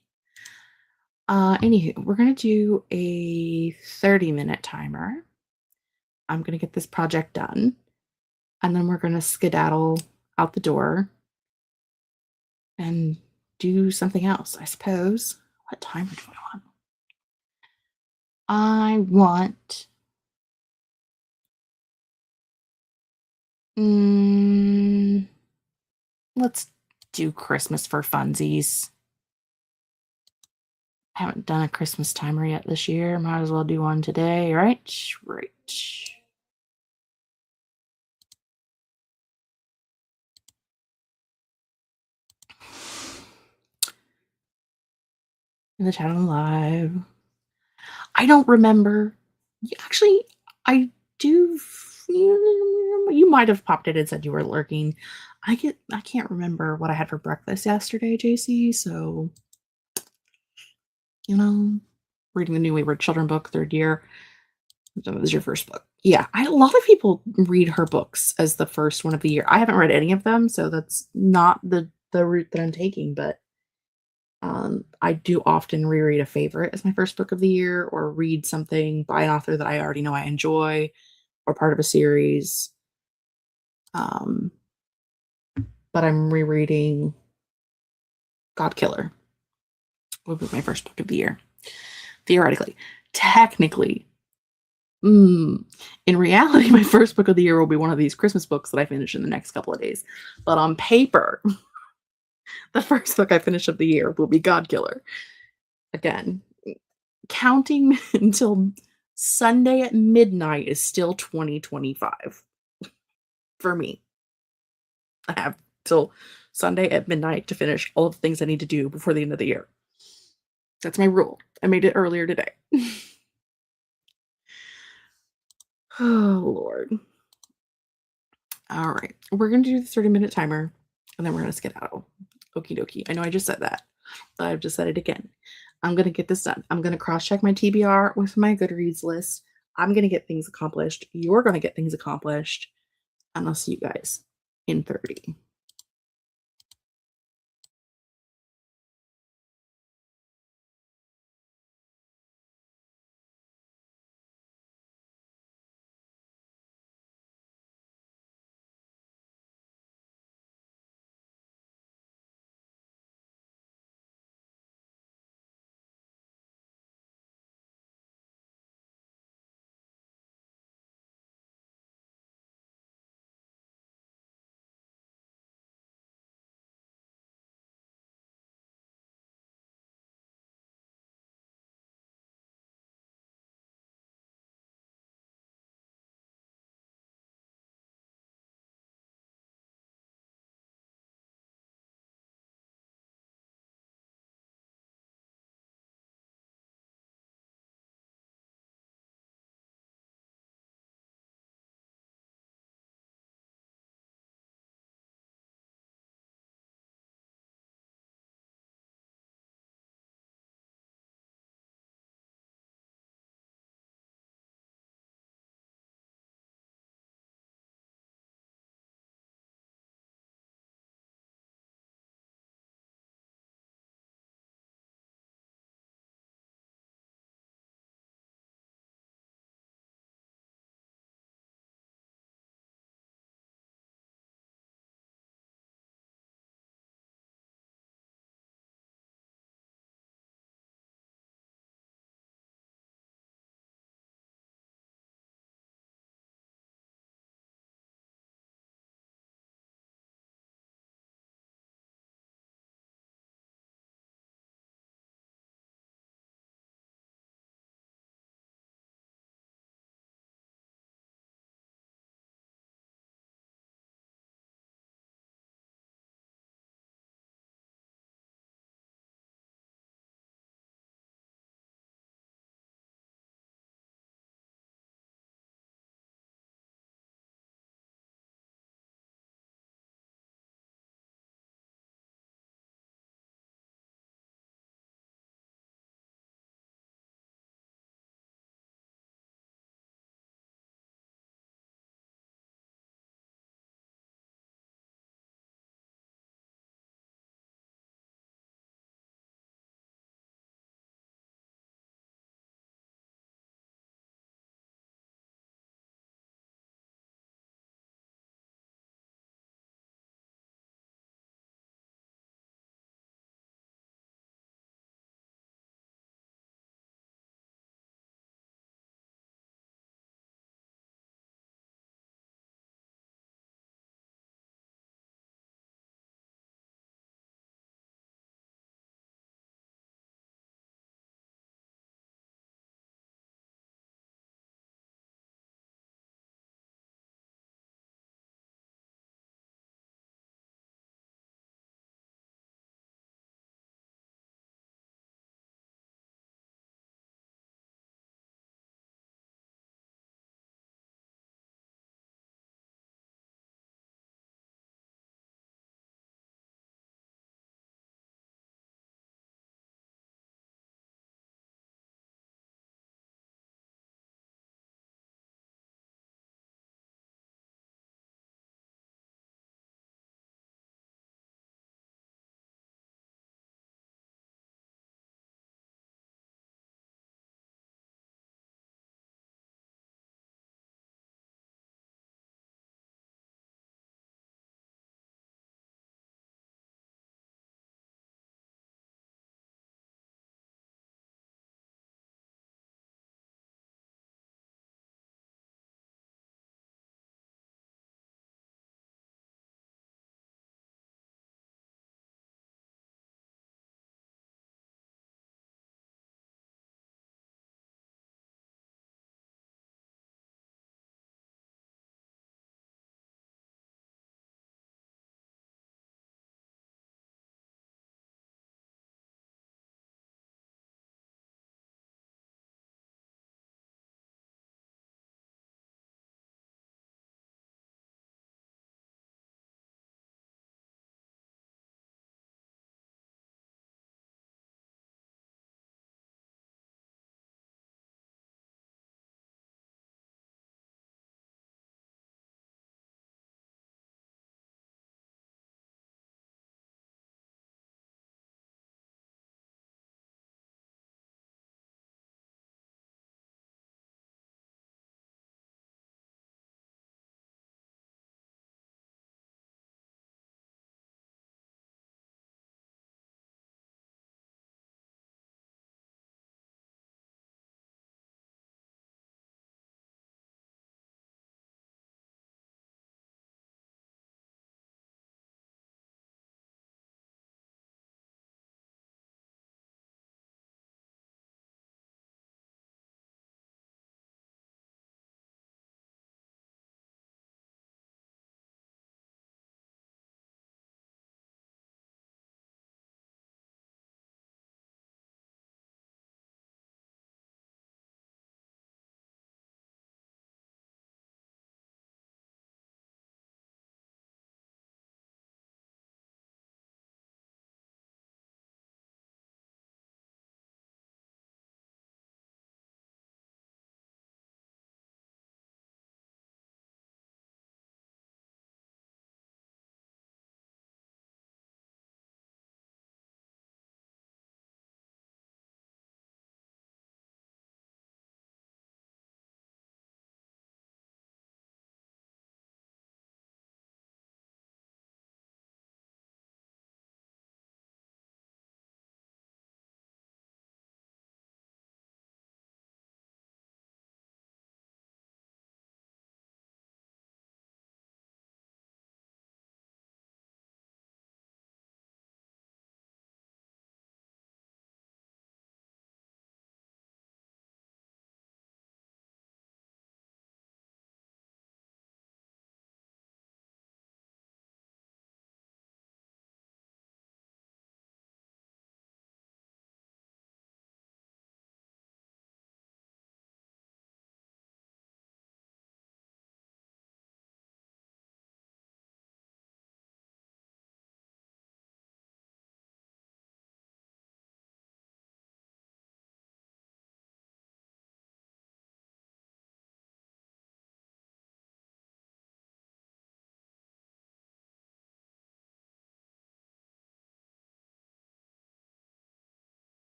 Anywho, we're gonna do a 30-minute timer. I'm gonna get this project done, and then we're gonna skedaddle out the door and do something else, I suppose. What timer do I want? I want mm, let's do Christmas for funsies. I haven't done a Christmas timer yet this year. Might as well do one today, right? Right. In the chat on live. I don't remember. Actually, I do. You might have popped in and said you were lurking. I can't remember what I had for breakfast yesterday, JC. So, reading the new Wayward Children book, third year. That was your first book. Yeah, a lot of people read her books as the first one of the year. I haven't read any of them, so that's not the route that I'm taking. But I do often reread a favorite as my first book of the year, or read something by an author that I already know I enjoy, or part of a series. Um, but I'm rereading God Killer, which was my first book of the year. Theoretically, technically, in reality, my first book of the year will be one of these Christmas books that I finish in the next couple of days. But on paper, the first book I finish of the year will be God Killer. Again, counting until Sunday at midnight is still 2025 for me. I have till Sunday at midnight to finish all of the things I need to do before the end of the year. That's my rule. I made it earlier today. Oh, Lord. All right. We're going to do the 30-minute timer, and then we're going to skedaddle. Okie dokie. I know I just said that, but I've just said it again. I'm going to get this done. I'm going to cross-check my TBR with my Goodreads list. I'm going to get things accomplished. You're going to get things accomplished. And I'll see you guys in 30.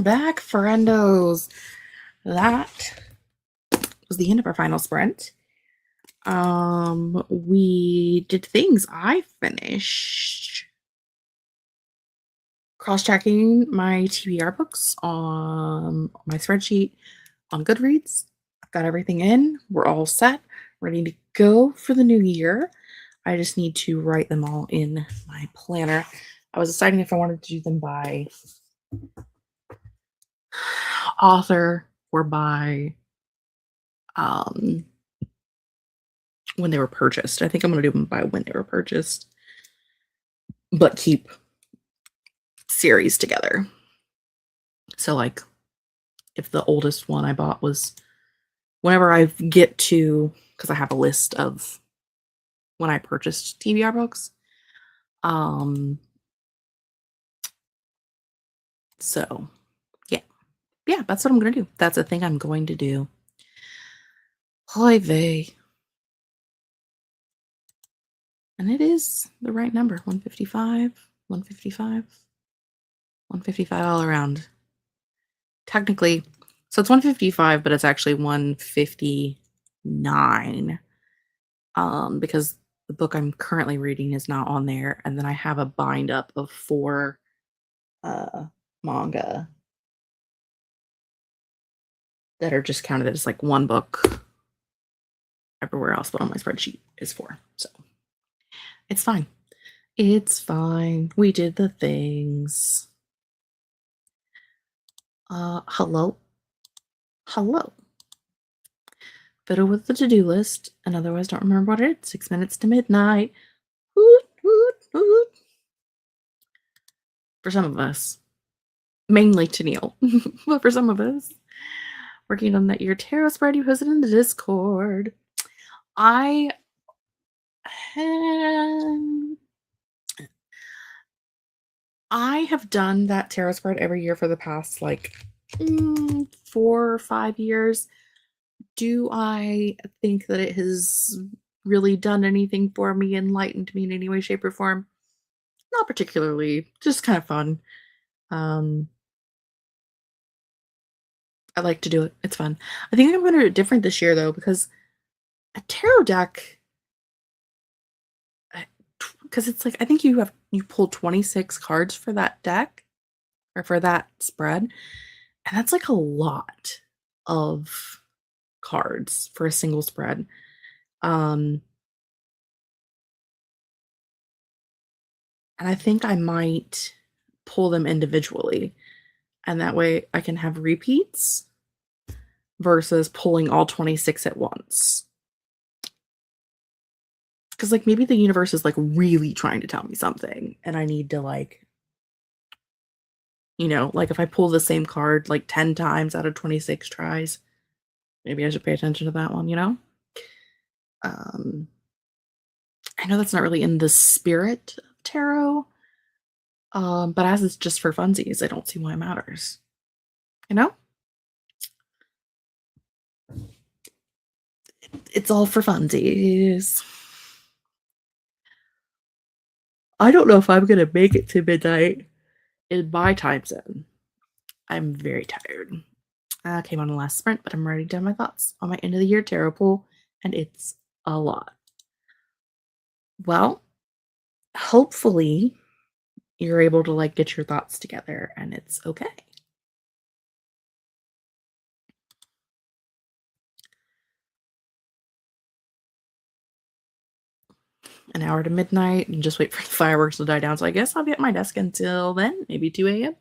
I'm back, friendos. That was the end of our final sprint. We did things. I finished cross-checking my TBR books on my spreadsheet on Goodreads. I've got everything in. We're all set, ready to go for the new year. I just need to write them all in my planner. I was deciding if I wanted to do them by author or by when they were purchased. I think I'm going to do them by when they were purchased, but keep series together. So like if the oldest one I bought was whenever I get to, because I have a list of when I purchased TBR books. So yeah, that's what I'm going to do. That's a thing I'm going to do. Hoy vey. And it is the right number, 155, 155, 155 all around. Technically, so it's 155, but it's actually 159. Because the book I'm currently reading is not on there, and then I have a bind up of 4 manga that are just counted as like one book everywhere else, but on my spreadsheet is 4. So it's fine. It's fine. We did the things. Hello. Fiddle with the to-do list, and otherwise don't remember what it is. 6 minutes to midnight. Woot, woot, woot. For some of us. Mainly to Neil. But for some of us. Working on that year tarot spread you posted in the Discord. I have done that tarot spread every year for the past like 4 or 5 years. Do I think that it has really done anything for me, enlightened me in any way, shape, or form? Not particularly. Just kind of fun. I like to do it. It's fun. I think I'm going to do it different this year, though, because a tarot deck, because it's like, I think you pull 26 cards for that deck, or for that spread, and that's like a lot of cards for a single spread. And I think I might pull them individually, and that way I can have repeats versus pulling all 26 at once. Because like maybe the universe is like really trying to tell me something, and I need to like, like if I pull the same card like 10 times out of 26 tries, maybe I should pay attention to that one, I know that's not really in the spirit of tarot, but as it's just for funsies, I don't see why it matters. It's all for funsies. I don't know if I'm gonna make it to midnight in my time zone. I'm very tired. I came on the last sprint, but I'm writing down my thoughts on my end of the year tarot pool, and it's a lot. Well, hopefully you're able to like get your thoughts together and it's okay. An hour to midnight and just wait for the fireworks to die down. So I guess I'll be at my desk until then, maybe 2 a.m.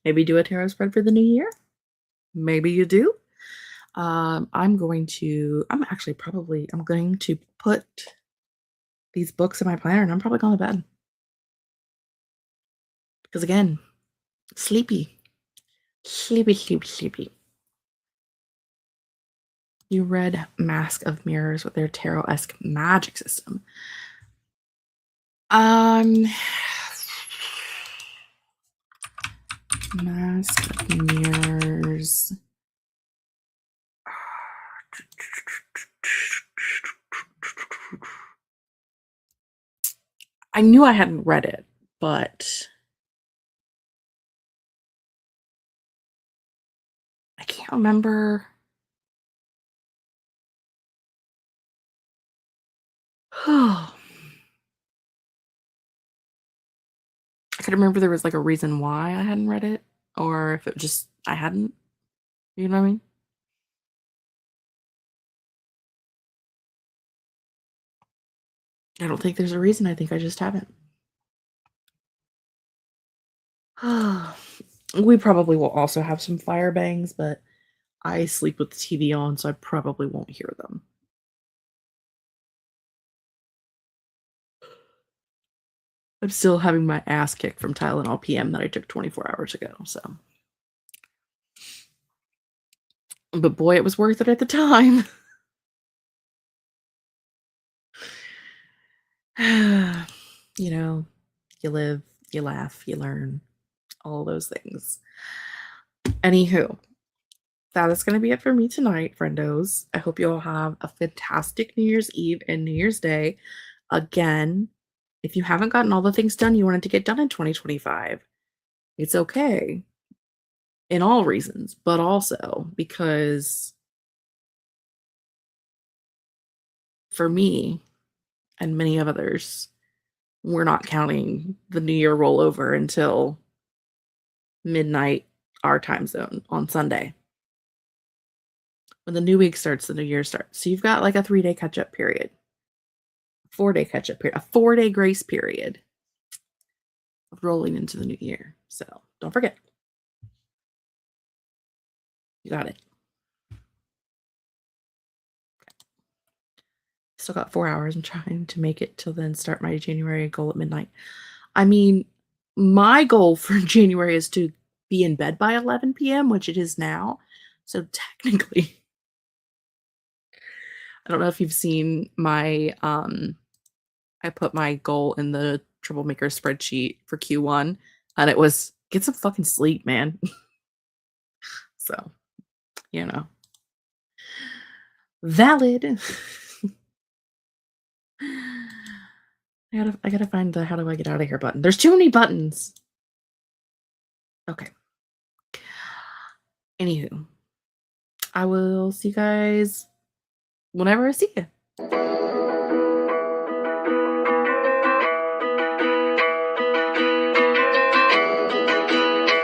Maybe do a tarot spread for the new year. Maybe you do. I'm going to put these books in my planner and I'm probably going to bed. Because again, sleepy. You read Mask of Mirrors with their tarot-esque magic system. Mask of Mirrors. I knew I hadn't read it, but can't remember. I couldn't remember there was like a reason why I hadn't read it, or if it just I hadn't. You know what I mean? I don't think there's a reason. I think I just haven't. We probably will also have some fire bangs, but I sleep with the TV on, so I probably won't hear them. I'm still having my ass kicked from Tylenol PM that I took 24 hours ago, so. But boy, it was worth it at the time. You know, you live, you laugh, you learn, all those things. Anywho, that is going to be it for me tonight, friendos. I hope you all have a fantastic New Year's Eve and New Year's Day. Again, if you haven't gotten all the things done you wanted to get done in 2025, it's okay in all reasons, but also because for me and many of others, we're not counting the New Year rollover until midnight our time zone on Sunday. When the new week starts, the new year starts. So you've got like a 3-day catch up period, 4-day catch up period, a 4-day grace period of rolling into the new year. So don't forget. You got it. Still got 4 hours. I'm trying to make it till then, start my January goal at midnight. I mean, my goal for January is to be in bed by 11 p.m., which it is now. So technically, I don't know if you've seen my I put my goal in the Troublemaker spreadsheet for Q1 and it was get some fucking sleep, man. So, you know. Valid. I gotta find the how do I get out of here button. There's too many buttons. Okay. Anywho, I will see you guys whenever I see you.